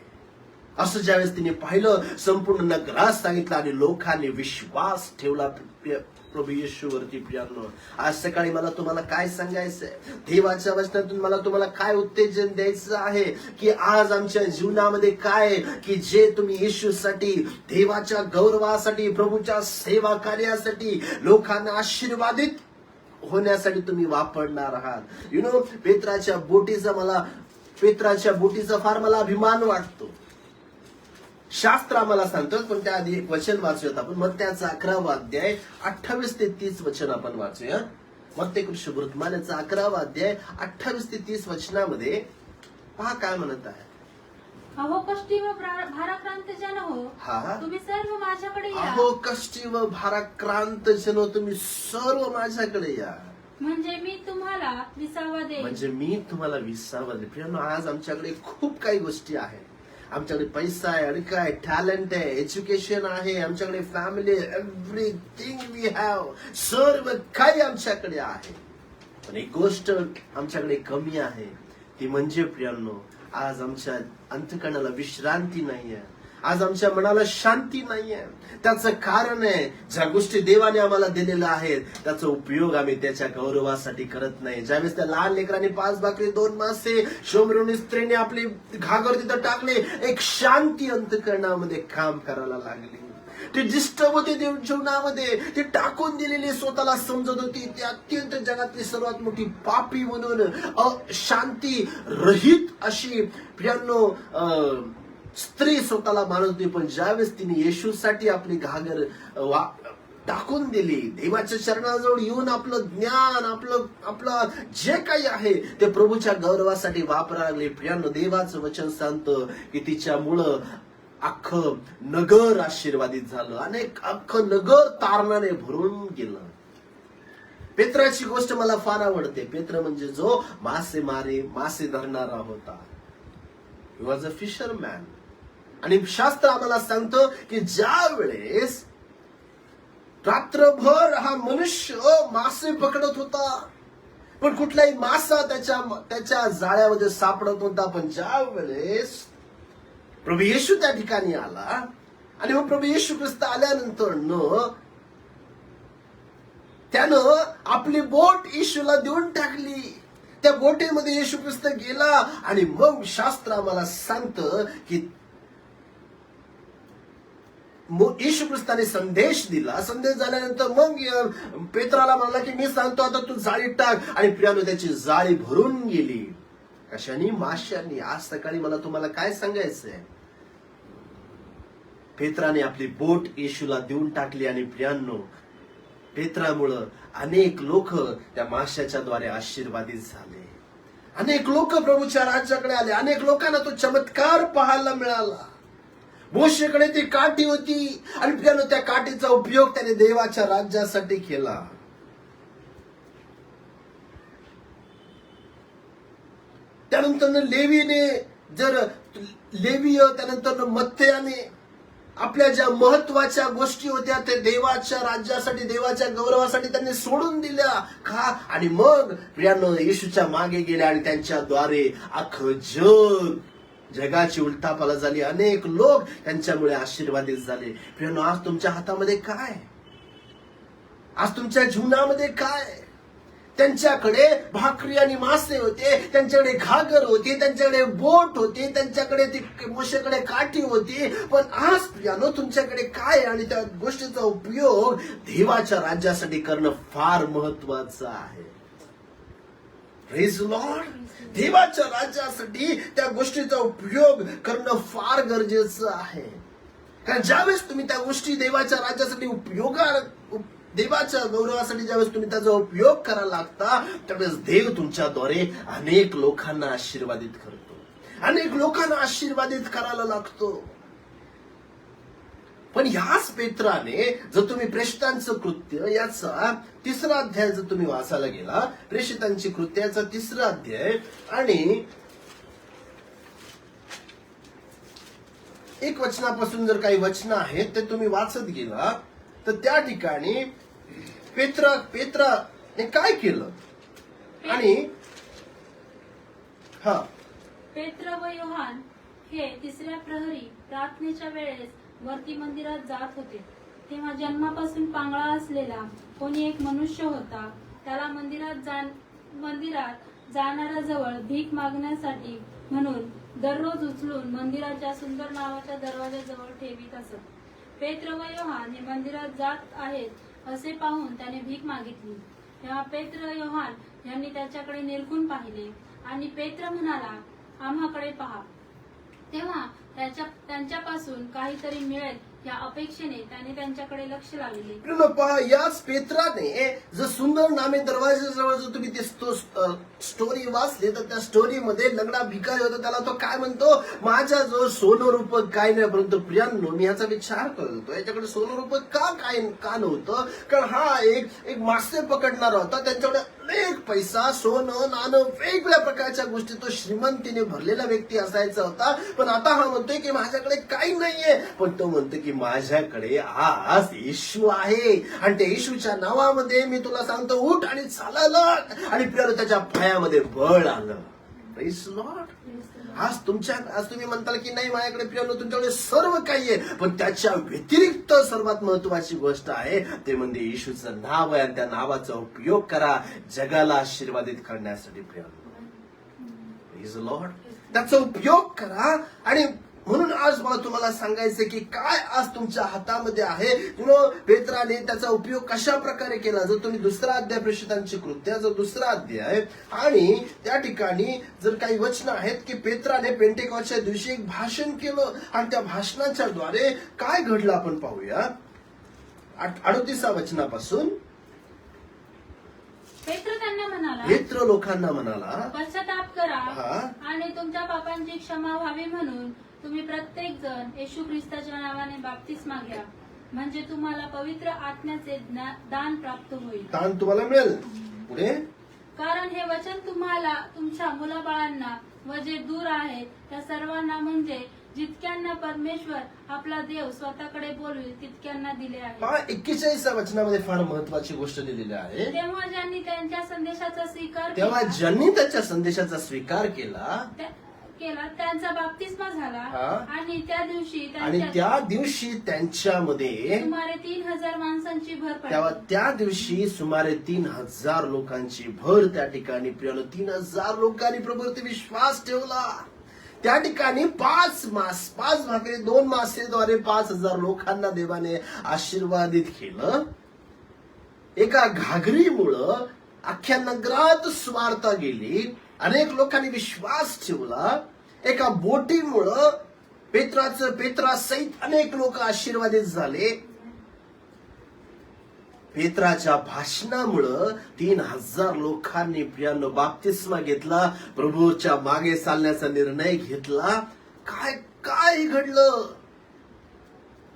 असं ज्यावेळेस तिने पाहिलं, संपूर्ण नगरात सांगितलं आणि लोकांनी विश्वास ठेवला प्रभू येशूवरती. प्रियांनो आज सकाळी मला तुम्हाला काय सांगायचंय? देवाच्या वचनातून मला तुम्हाला काय उत्तेजन द्यायचं आहे की आज आमच्या जीवनामध्ये काय की जे तुम्ही येशूसाठी, देवाच्या गौरवासाठी, प्रभूच्या सेवा कार्यासाठी, लोकांना आशीर्वादित होण्यासाठी तुम्ही वापरणार आहात. पेत्राच्या बोटीचा फार मला अभिमान वाटतो. शास्त्र आम्हाला सांगतो, पण त्याआधी एक वचन वाचूयात आपण. मग त्याचा 11वा अध्याय 28 ते 30 वचन आपण वाचूया. मग ते वर्तमानाचा 11वा अध्याय 28 ते 30 वचनामध्ये पहा काय म्हणत आहे. अहो कष्टी व भाराक्रांत जन हो, तुम्ही सर्व माझ्याकडे या. अहो कष्टी व भाराक्रांत जन हो, तुम्ही सर्व माझ्याकडे या. म्हणजे मी तुम्हाला विसावा देईन. प्रियांनो आज आमच्याकडे खूप काही गोष्टी आहेत. आमच्याकडे पैसा आहे, आणि काय टॅलेंट आहे, एज्युकेशन आहे, आमच्याकडे फॅमिली, एव्हरीथिंग वी हॅव, सर्व काही आमच्याकडे आहे. पण एक गोष्ट आमच्याकडे कमी आहे, ती म्हणजे प्रियांनो आज आमच्या अंतःकरणाला विश्रांती नाहीये. आज आमच्या मनाला शांती नाहीये. त्याचं कारण आहे ज्या गोष्टी देवाने आम्हाला दिलेल्या आहेत त्याचा उपयोग आम्ही त्याच्या गौरवासाठी करत नाही. ज्यावेळेस त्या लहान लेकरांनी 5 भाकरी 2 मासे शोमरोनी स्त्रीने आपली घागर तिथं टाकले, एक शांती अंतःकरणामध्ये काम करायला लागली. ते डिस्टर्ब होते जीवनामध्ये, ते टाकून दिलेली स्वतःला समजत होती ती अत्यंत जगातली सर्वात मोठी पापी म्हणून शांती रहित अशी प्रियांनो स्त्री स्वतःला मानत होती. पण ज्यावेळेस तिने येशूसाठी आपली घागर टाकून दिली, देवाच्या चरणाजवळ येऊन आपलं ज्ञान, आपलं जे काही आहे ते प्रभूच्या गौरवासाठी वापरायला लागले. प्रियांनो देवाचं वचन सांगतं की तिच्यामुळं अख्खं नगर आशीर्वादित झालं. अख्खं नगर तारणाने भरून गेलं. पेत्राची गोष्ट मला फार आवडते. पेत्र म्हणजे जो मासे धरणारा होता. He was a fisherman. आणि शास्त्र आम्हाला सांगतं की ज्या वेळेस रात्रभर हा मनुष्य मासे पकडत होता, पण कुठलाही मासा त्याच्या जाळ्यामध्ये सापडत होता. पण ज्या वेळेस प्रभू येशू त्या ठिकाणी आला आणि मग प्रभू येशू ख्रिस्त आल्यानंतर त्यानं आपली बोट येशूला देऊन टाकली. त्या बोटीमध्ये येशू ख्रिस्त गेला आणि मग शास्त्र आम्हाला सांगतं की येशू ख्रिस्ताने संदेश दिला. संदेश झाल्यानंतर मग पेत्राला म्हणला की मी सांगतो आता तू जाळी टाक. आणि प्रियांनो त्याची जाळी भरून गेली. कशाने? माशांनी. आज सकाळी मला तुम्हाला काय सांगायचंय? पेत्राने आपली बोट येशूला देऊन टाकली आणि प्रियांनो पेत्रामुळं अनेक लोक त्या माशाच्या द्वारे आशीर्वादित झाले. अनेक लोक प्रभूच्या राज्याकडे आले. अनेक लोकांना तो चमत्कार पाहायला मिळाला. मोशेकडे ती काठी होती आणि प्रियांनो त्या काठीचा उपयोग त्याने देवाच्या राज्यासाठी केला. त्यानंतर लेवीने, जर लेवीय, त्यानंतर मत्तयाने आपल्या ज्या महत्वाच्या गोष्टी होत्या ते देवाच्या राज्यासाठी, देवाच्या गौरवासाठी त्यांनी सोडून दिल्या का, आणि मग प्रियानो येशूच्या मागे गेल्या आणि त्यांच्याद्वारे अख्खं जगाची उलटापाला झाली. अनेक लोक त्यांच्यामुळे आशीर्वादित झाले. प्रियानो, आज तुमच्या हातामध्ये काय? आज तुमच्या जीवनामध्ये काय? त्यांच्याकडे भाकरी आणि मासे होते, त्यांच्याकडे घागर होती, त्यांच्याकडे बोट होती, त्यांच्याकडे ती मोशेकडे काठी होती. पण आज प्रियानो तुमच्याकडे काय? आणि त्या गोष्टीचा उपयोग देवाच्या राज्यासाठी करणं फार महत्वाचं आहे. Praise Lord. देवाच्या राज्यासाठी त्या गोष्टीचा उपयोग करणं फार गरजेचं आहे. कारण ज्यावेळेस तुम्ही त्या गोष्टी देवाच्या राज्यासाठी देवाच्या गौरवासाठी ज्यावेळेस तुम्ही त्याचा उपयोग करायला लागता, त्यावेळेस देव तुमच्याद्वारे अनेक लोकांना आशीर्वादित करतो, अनेक लोकांना आशीर्वादित करायला लागतो. पण ह्याच पेत्राने जर तुम्ही प्रेषितांचं कृत्य याचा 3रा अध्याय जर तुम्ही वाचायला गेला, प्रेषितांची कृत्याचा 3रा अध्याय आणि 1 वचनापासून जर काही वचन आहेत ते तुम्ही वाचत गेला, तर त्या ठिकाणी पेत्राने काय केलं आणि पेत्र व योहान हे 3ऱ्या प्रहरी प्रार्थनेच्या वेळेस वरती मंदिरात जात होते. तेव्हा जन्मापासून पांगळा असलेला कोणी एक मनुष्य होता. त्याला मंदिरात जाणाऱ्याजवळ भीक मागण्यासाठी म्हणून दररोज उचलून मंदिराच्या सुंदर नावाच्या दरवाजाजवळ ठेवीत असत. पेत्र व योहान हे मंदिरात जात आहेत असे पाहून त्याने भीक मागितली. तेव्हा पेत्र योहान यांनी त्याच्याकडे निरखून पाहिले आणि पेत्र म्हणाला, आम्हाकडे पहा. तेव्हा त्यांच्यापासून काहीतरी मिळेल या अपेक्षेने त्याने त्यांच्याकडे लक्ष लावले. पहा, याच पेत्राने जर सुंदर नामे दरवाजाजवळ जर तुम्ही ते स्टोरी वाचली, तर त्या स्टोरीमध्ये लंगडा भिकारी होता. त्याला तो काय म्हणतो, माझ्याजवळ सोनं रुपये काय नाही. परंतु प्रियांनो, मी याचा विचार करत होतो, याच्याकडे सोनं रुपये का नव्हतं? कारण हा एक मासे पकडणारा होता. त्यांच्याकडे अनेक पैसा, सोनं, नाणं, वेगवेगळ्या प्रकारच्या गोष्टी, तो श्रीमंतीने भरलेला व्यक्ती असायचा होता. पण आता हा म्हणतोय की माझ्याकडे काही नाहीये. पण तो म्हणतो की माझ्याकडे आज येशू आहे, आणि त्या येशूच्या नावामध्ये मी तुला सांगतो, उठ आणि चालायला. आणि प्रियानो, त्याच्या पायामध्ये बळ आलं. Praise Lord. आज तुम्ही म्हणताल की नाही माझ्याकडे प्रियानो तुमच्याकडे सर्व काही आहे, पण त्याच्या व्यतिरिक्त सर्वात महत्वाची गोष्ट आहे ते म्हणजे येशूचं नाव आहे. आणि त्या नावाचा उपयोग करा जगाला आशीर्वादित करण्यासाठी. प्रियानो, प्रेज लॉर्ड. त्याचा उपयोग करा. आणि म्हणून आज मला तुम्हाला सांगायचं की काय आज तुमच्या हातामध्ये आहे. पेत्राने त्याचा उपयोग कशा प्रकारे केला. जर तुम्ही 2रा अध्याय प्रेषितांची कृत्य, जर 2रा अध्याय आणि त्या ठिकाणी जर काही वचन आहेत की पेत्राने पेंटेकॉस्टच्या दिवशी एक भाषण केलं, आणि त्या भाषणाच्या द्वारे काय घडलं आपण पाहूया. 38 वचनापासून. पेत्र लोकांना म्हणाला, पश्चाताप करा आणि तुमच्या पापांची क्षमा व्हावी म्हणून तुम्ही प्रत्येक जण येशू ख्रिस्ताच्या नावाने बाप्तिस्मा घ्या, म्हणजे तुम्हाला पवित्र आत्म्याचे दान प्राप्त होईल. दान तुम्हाला मिळेल. पुढे, कारण हे वचन तुम्हाला, तुमच्या मुलाबाळांना व जे दूर आहेत त्या सर्वांना, म्हणजे जितक्यांना परमेश्वर आपला देव स्वतःकडे बोलवेल तितक्यांना दिले आहे. 41 वचनामध्ये फार महत्वाची गोष्ट दिलेली आहे. तेव्हा ज्यांनी त्यांच्या संदेशाचा स्वीकार केला त्यांचा बाप्तिस्मा झाला. आणि त्या दिवशी त्यांच्यामध्ये सुमारे 3000 माणसांची भर पडली. त्या दिवशी सुमारे 3000 लोकांची भर त्या ठिकाणी. प्रियानो, 3000 लोकांनी प्रभूवरती विश्वास ठेवला. त्या ठिकाणी 5 भाकरी 2 मासेद्वारे 5000 लोकांना देवाने आशीर्वादित केलं. एका घागरीमुळं अख्ख्या नगरात सुवार्ता गेली. अनेक लोकांनी विश्वास ठेवला. एका बोटीमुळं पेत्रा सहित अनेक लोक आशीर्वादित झाले. पेत्राच्या भाषणामुळं 3000 लोकांनी प्रियानो बाप्तिस्मा घेतला, प्रभूच्या मागे चालण्याचा निर्णय घेतला. काय घडलं.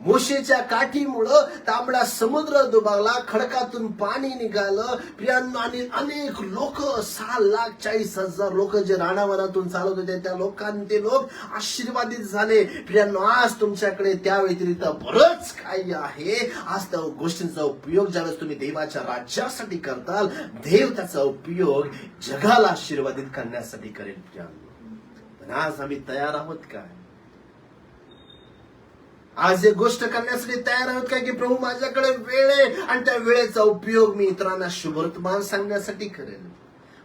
मोशेच्या काठीमुळं तांबडा समुद्र दुभागला, खडकातून पाणी निघालं प्रियांनो. आणि अनेक लोक, 6,40,000 लोक जे राणावनातून चालत होते, त्या ते लोक आशीर्वादित झाले. प्रियांनो, आज तुमच्याकडे त्या व्यतिरिक्त बरंच काही आहे. आज त्या गोष्टींचा उपयोग ज्यावेळेस तुम्ही देवाच्या राज्यासाठी करताल, देव त्याचा उपयोग जगाला आशीर्वादित करण्यासाठी करेल. प्रियांनो, पण आज आम्ही तयार आहोत काय? आज एक गोष्ट करण्यासाठी तयार आहोत काय की प्रभू माझ्याकडे वेळ आहे आणि त्या वेळेचा उपयोग मी इतरांना शुभवर्तमान सांगण्यासाठी करेल.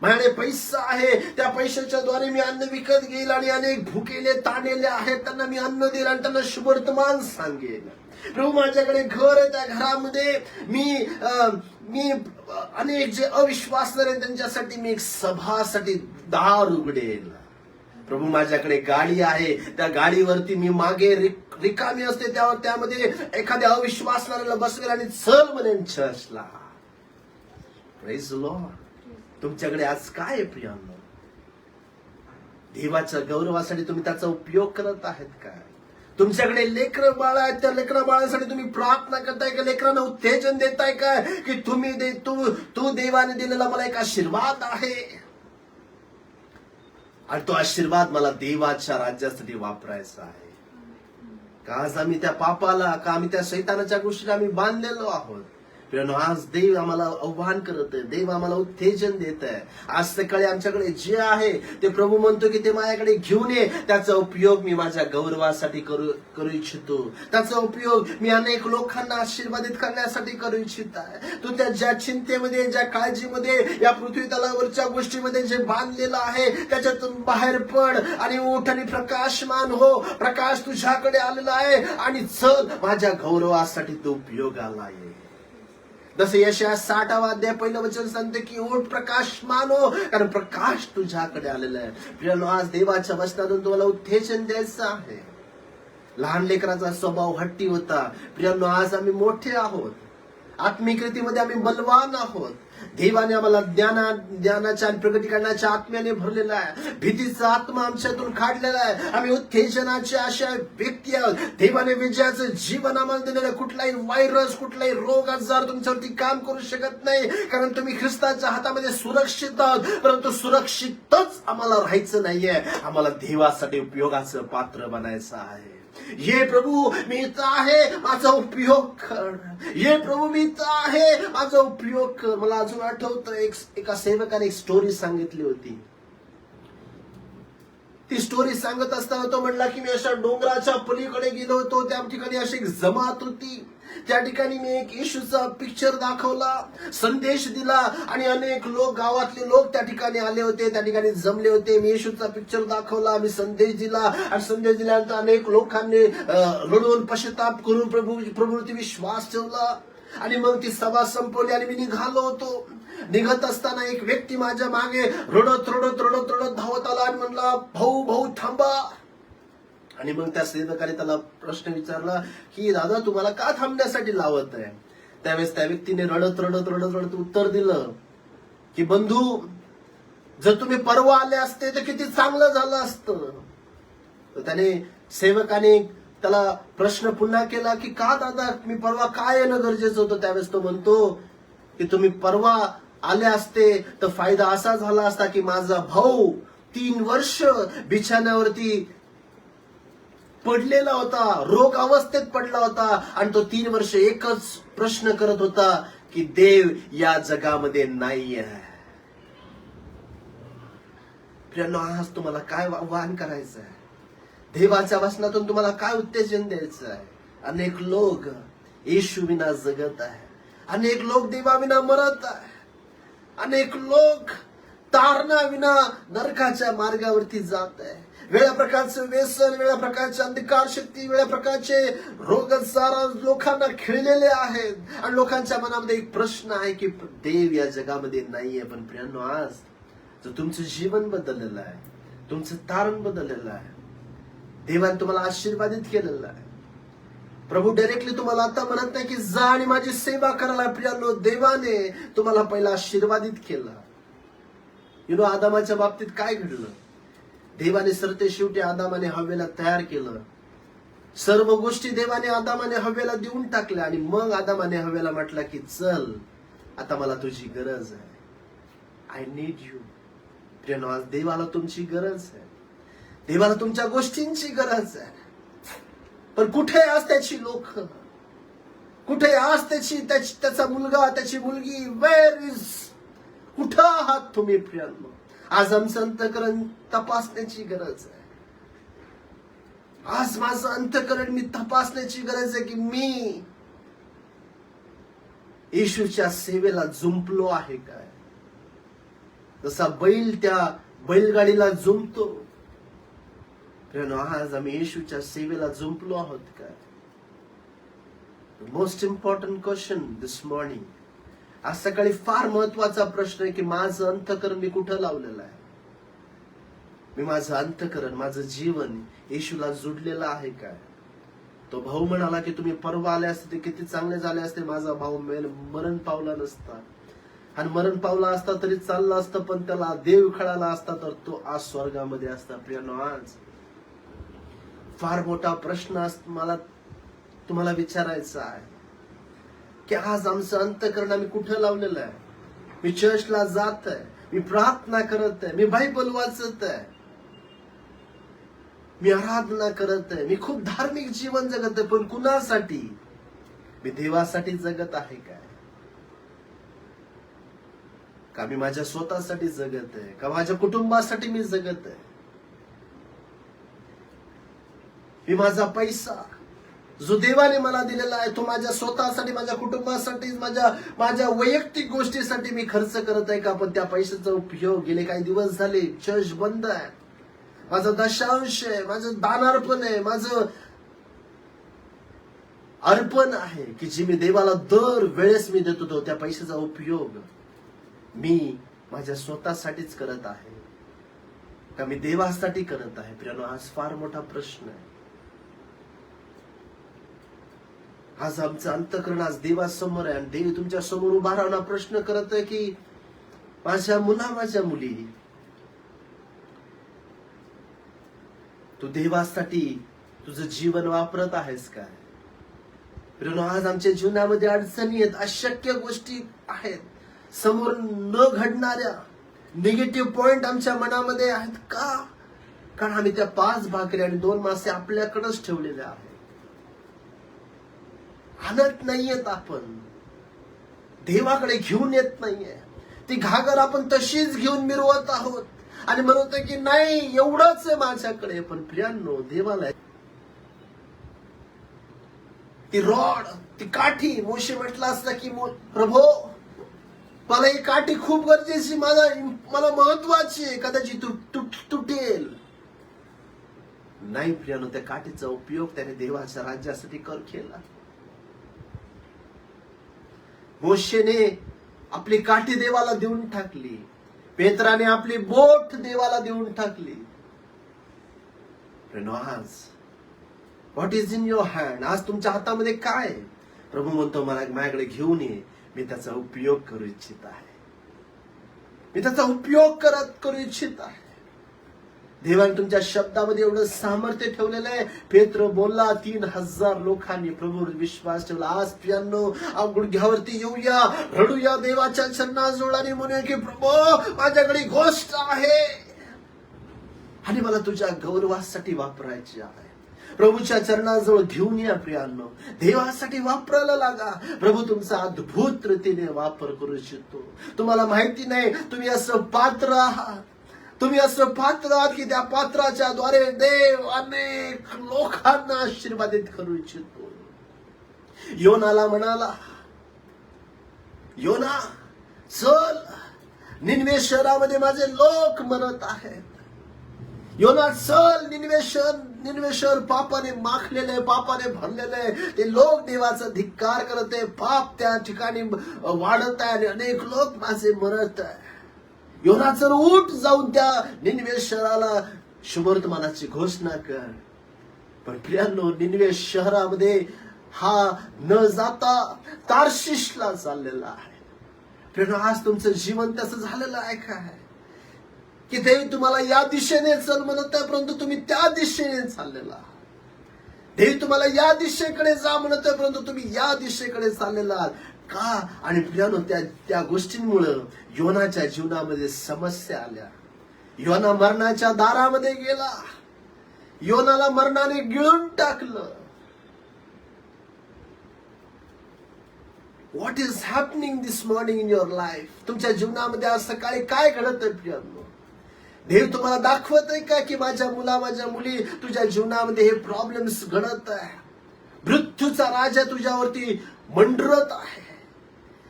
माझ्याकडे पैसा आहे, त्या पैशाच्या द्वारे मी अन्न विकत घेईल आणि अनेक भुकेले ताणलेले आहेत त्यांना मी अन्न देईल आणि त्यांना शुभवर्तमान सांगेल. प्रभू माझ्याकडे घर आहे, त्या घरामध्ये मी अनेक जे अविश्वासणारे आहेत त्यांच्यासाठी मी एक सभासाठी दार उघडेल. प्रभू माझ्याकडे गाडी आहे, त्या गाडीवरती मी मागे रिकामी असते त्यामध्ये एखाद्या अविश्वासणाऱ्याला बसवेल आणि चल म्हणेन चर्चला. Praise the Lord. तुमच्याकडे आज काय आहे प्रियांनो? देवाच्या गौरवासाठी तुम्ही त्याचा उपयोग करत आहेत काय? तुमच्याकडे लेकरं बाळ आहेत, त्या लेकरा बाळांसाठी तुम्ही प्रार्थना करताय का? लेकरांना उत्तेजन देताय काय की तू देवाने दिलेला मला एक आशीर्वाद आहे आणि तो आशीर्वाद मला देवाच्या राज्यासाठी वापरायचा आहे. का आज आम्ही त्या पापाला, का आम्ही त्या शैतानाच्या गोष्टीला आम्ही बांधलेलो आहोत? आज देव आम्हाला आव्हान करत आहे, देव आम्हाला उत्तेजन देत आहे. आज सकाळी आमच्याकडे जे आहे ते प्रभू म्हणतो की ते माझ्याकडे घेऊन ये. त्याचा उपयोग मी माझ्या गौरवासाठी करू इच्छितो. त्याचा उपयोग मी अनेक लोकांना आशीर्वादित करण्यासाठी करू इच्छित आहे. तू त्या ज्या चिंतेमध्ये, ज्या काळजीमध्ये, या पृथ्वी तलावरच्या गोष्टीमध्ये जे बांधलेलं आहे त्याच्यातून बाहेर पड आणि उठ आणि प्रकाशमान हो. प्रकाश तुझ्याकडे आलेला आहे आणि चल माझ्या गौरवासाठी तो उपयोगाला आहे. जसे यशाया 60वा अध्याय 1 वचन सांगते की उठ प्रकाशमान हो, कारण प्रकाश तुझ्याकडे आलेला आहे. प्रियांनो, आज देवाच्या वचनातून तुम्हाला उत्तेजन द्यायचं आहे. लहान लेकराचा स्वभाव हट्टी होता. प्रियांनो, आज आम्ही मोठे आहोत, आत्मिक रीतीमध्ये आम्ही बलवान आहोत. देवाने आम्हाला ज्ञानाच्या आणि प्रगती करण्याच्या आत्म्याने भरलेला आहे. भीतीचा आत्मा आमच्यातून काढलेला आहे. आम्ही उत्तेजनाचे अशा व्यक्ती आहोत. देवाने विजयाचं जीवन आम्हाला दिलेलं. कुठलाही व्हायरस, कुठलाही रोग आजार तुमच्यावरती काम करू शकत नाही, कारण तुम्ही ख्रिस्ताच्या हातामध्ये सुरक्षित आहोत. परंतु सुरक्षितच आम्हाला राहायचं नाहीये, आम्हाला देवासाठी उपयोगाचं पात्र बनायचं आहे. ये प्रभू मी इथं आहे, माझा उपयोग कर. ये प्रभू मी इथं आहे, माझा उपयोग कर. मला अजून आठवतं एका सेवकाने एक स्टोरी सांगितली होती. ती स्टोरी सांगत असताना तो म्हणला की मी अशा डोंगराच्या पलीकडे गेलो होतो, त्या ठिकाणी अशी एक जमात होती. त्या ठिकाणी मी एक येशूचा पिक्चर दाखवला, संदेश दिला आणि अनेक लोक, गावातले लोक त्या ठिकाणी आले होते, त्या ठिकाणी जमले होते. मी येशूचा पिक्चर दाखवला, मी संदेश दिला आणि संदेश दिल्यानंतर अनेक लोकांनी रडून पश्चाताप करून प्रभूवरती विश्वास ठेवला. आणि मग ती सभा संपवली आणि मी निघालो होतो. निघत असताना एक व्यक्ती माझ्या मागे रडत रडत रडत रडत धावत आला आणि म्हणला, भाऊ भाऊ थांबा. आणि मग त्या सेवकाने त्याला प्रश्न विचारला की दादा तुम्हाला का थांबण्यासाठी लावत आहे? त्यावेळेस त्या व्यक्तीने रडत रडत रडत रडत उत्तर दिलं की बंधू, जर तुम्ही परवा आले असते तर किती चांगलं झालं असतं. तर त्याने सेवकाने त्याला प्रश्न पुन्हा केला की का दादा मी परवा काय येणं गरजेचं होतं? त्यावेळेस तो म्हणतो की तुम्ही परवा आले असते तर फायदा असा झाला असता की माझा भाऊ 3 वर्ष बिछाण्यावरती पडलेला होता, रोग अवस्थेत पडला होता आणि तो 3 वर्ष एकच प्रश्न करत होता की देव या जगामध्ये नाही आहे. प्रियांनो, आज तुम्हाला काय आव्हान करायचं आहे? देवाच्या वचनातून तुम्हाला काय उत्तेजन द्यायचं आहे? अनेक लोक येशू विना जगत आहे, अनेक लोक देवाविना मरत आहे, अनेक लोक तारणा विना नरकाच्या मार्गावरती जात आहे. वेगळ्या प्रकारचं व्यसन, वेगळ्या प्रकारच्या अंधकार शक्ती, वेगळ्या प्रकारचे रोग लोकांना खिळलेले आहेत. आणि लोकांच्या मनामध्ये एक प्रश्न आहे की देव या जगामध्ये नाहीये. पण प्रियांनो, आज जर तुमचं जीवन बदललेलं आहे, तुमचं तारण बदललेलं आहे, देवाने तुम्हाला आशीर्वादित केलेलं आहे. प्रभू डायरेक्टली तुम्हाला आता म्हणत नाही की जा आणि माझी सेवा करायला. प्रियांनो, देवाने तुम्हाला पहिला आशीर्वादित केलं. आदामाच्या बाबतीत काय घडलं? देवाने सरते शेवटी आदामाने हव्वेला तयार केलं. सर्व गोष्टी देवाने आदामाने हव्याला देऊन टाकल्या आणि मग आदामाने हव्याला म्हटलं की चल, आता मला तुझी गरज आहे. I need you. प्रियानो, आज देवाला तुमची गरज आहे. देवाला तुमच्या गोष्टींची गरज आहे. पण कुठे आज त्याची लोक, कुठे आज त्याचा मुलगा, त्याची मुलगी, वेअर इज, कुठं आहात तुम्ही प्रियांनो? आज आमचं अंतःकरण तपासण्याची गरज आहे. आज माझं अंतःकरण मी तपासण्याची गरज आहे की मी येशूच्या सेवेला जुंपलो आहे काय? जसा बैल त्या बैलगाडीला जुंपतो, प्रियांनो, आज आम्ही येशूच्या सेवेला जुंपलो आहोत काय? मोस्ट इम्पॉर्टंट क्वेश्चन दिस मॉर्निंग. आज सकाळी फार महत्वाचा प्रश्न आहे की माझं अंतःकरण मी कुठं लावलेलं आहे? मी माझं अंतःकरण, माझं जीवन येशूला जुडलेलं आहे काय? तो भाऊ म्हणाला की तुम्ही परवा आले असते ते किती चांगले झाले असते. माझा भाऊ मरण पावला नसता, आणि मरण पावला असता तरी चालला असतं, पण त्याला देव खळाला असता तर तो आज स्वर्गामध्ये असता. प्रियांनो, आज फार मोठा प्रश्न मला तुम्हाला विचारायचा आहे की आज आमचं अंतःकरण आम्ही कुठं लावलेलं आहे? मी चर्चला जात आहे, मी प्रार्थना करत आहे, मी बायबल वाचत आहे, मी आराधना करत आहे, मी खूप धार्मिक जीवन जगत आहे, पण कुणासाठी? मी देवासाठी जगत आहे काय? का मी माझ्या स्वतःसाठी जगत आहे? का माझ्या कुटुंबासाठी मी जगत आहे? मी माझा पैसा जो देवाने मला दिलेला आहे तो माझ्या स्वतःसाठी, माझ्या कुटुंबासाठी, माझ्या वैयक्तिक गोष्टीसाठी मी खर्च करत आहे का? पण त्या पैशाचा उपयोग गेले काही दिवस झाले, चर्च बंद आहे, माझं दशांश आहे, माझं दानार्पण आहे, माझं अर्पण आहे की जे मी देवाला दर वेळेस मी देत होतो, त्या पैशाचा उपयोग मी माझ्या स्वतःसाठीच करत आहे का मी देवासाठी करत आहे? प्रियांनो, आज फार मोठा प्रश्न आहे. आज आमचं अंतःकरण आज देवासमोर आहे आणि देव तुमच्या समोर उभा राहून प्रश्न करत आहे की माझ्या मुला, माझ्या मुली, तू देवासाठी तुझं जीवन वापरत आहेस काय? प्रियांनो, आज आमच्या जीवनामध्ये अडचणी आहेत, अशक्य गोष्टी आहेत, समोर न घडणाऱ्या निगेटिव्ह पॉइंट आमच्या मनामध्ये आहेत का? कारण आम्ही त्या 5 भाकरी आणि 2 मासे आपल्याकडेच ठेवलेले आहेत, आणत नाहीयेत, आपण देवाकडे घेऊन येत नाहीये. ती घागर आपण तशीच घेऊन मिरवत आहोत आणि म्हणतो की नाही, एवढंच आहे माझ्याकडे. पण प्रियांनो, देवाला ती रॉड, ती काठी, मोशे म्हटलं असतं की प्रभो, मला ही काठी खूप गरजेची, मला महत्वाची आहे, कदाचित तुटेल. नाही प्रियांनो, त्या काठीचा उपयोग त्याने देवाच्या राज्यासाठी केला. मोशेने आपली काठी देवाला देऊन टाकली, पेत्राने आपली बोट देवाला देऊन टाकली. आज what is in your hand? आज तुमच्या हातामध्ये काय? प्रभू म्हणतो मला माझ्याकडे घेऊन ये, मी त्याचा उपयोग करू इच्छित आहे, मी त्याचा उपयोग करू इच्छित आहे. देवाने तुमच्या शब्दामध्ये एवढं सामर्थ्य ठेवलेलं आहे. पेत्र बोलला, 3000 लोकांनी प्रभूवर विश्वास ठेवला. आज प्रियांनो, गुडघ्यावरती येऊया, रडूया देवाच्या चरणाजवळ आणि म्हणूया की प्रभू, माझ्याकडे गोष्ट आहे आणि मला तुझ्या गौरवासाठी वापरायची आहे. प्रभूच्या चरणाजवळ घेऊन या प्रियांनो, देवासाठी वापरायला लागा. प्रभू तुमचा अद्भुत रीतीने वापर करू इच्छितो. तुम्हाला माहिती नाही, तुम्ही असं पात्र आहात, तुम्ही असं पात्र आहात की त्या पात्राच्या द्वारे देव अनेक लोकांना आशीर्वादित करू इच्छितो. योनाला म्हणाला, योना चल, निनवे शहरामध्ये माझे लोक मरत आहेत. योना चल, निनवे शहर पापाने माखलेले, पापाने भरलेले, ते लोक देवाचा धिक्कार करत आहे, पाप त्या ठिकाणी वाढत आहे आणि अनेक लोक माझे मरत आहे. योना चल, उठ, जाऊन त्या निनवे शहराला शुभवर्तमानाची घोषणा कर. पण प्रियांनो, निनवे शहरामध्ये हा न जाता तार्शिशला चाललेला आहे. प्रियांनो, आज तुमचं जीवन तसं झालेलं आहे काय की देव तुम्हाला या दिशेने चल म्हणत आहे, परंतु तुम्ही त्या दिशेने चाललेला आहात. देव तुम्हाला या दिशेकडे जा म्हणतोय, परंतु तुम्ही या दिशेकडे चाललेला आहात का? आणि प्रियानो, त्या गोष्टींमुळं योनाच्या जीवनामध्ये समस्या आल्या. योना मरणाच्या दारामध्ये गेला. योनाला मरणाने गिळून टाकलं. What is happening this morning in your life? तुमच्या जीवनामध्ये आज सकाळी काय घडत आहे प्रियांनो? देव तुम्हाला दाखवत आहे का की माझ्या मुला, माझ्या मुली, तुझ्या जीवनामध्ये हे प्रॉब्लेम्स घडत आहे. मृत्यूचा राजा तुझ्यावरती मंडरत आहे.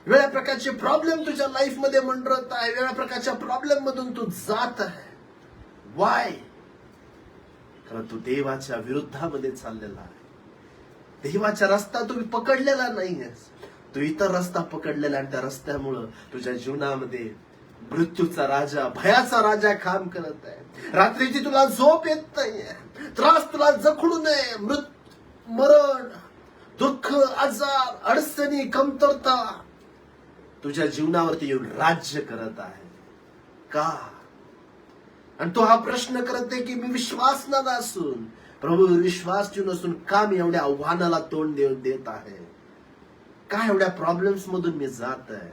वेगळ्या प्रकारचे प्रॉब्लेम तुझ्या लाईफ मध्ये मंडरत आहे. वेगळ्या प्रकारच्या प्रॉब्लेम मधून तू जात आहे. वाय? कारण तू देवाच्या विरुद्धामध्ये चाललेला आहे. देवाचा रस्ता तुम्ही पकडलेला नाहीयेस. तू इतर रस्ता पकडलेला, आणि त्या रस्त्यामुळं तुझ्या जीवनामध्ये मृत्यूचा राजा, भयाचा राजा काम करत आहे. रात्रीची तुला झोप येत नाहीये. त्रास तुला जखडू नये. मरण, दुःख, आजार, अडचणी, कमतरता तुझ्या जीवनावरती येऊन राज्य करत आहे का? आणि तो हा प्रश्न करत आहे की मी विश्वासनाला असून, प्रभू विश्वास ठेवून असून का मी एवढ्या आव्हानाला तोंड देत आहे? काय एवढ्या प्रॉब्लेम्स मधून मी जात आहे?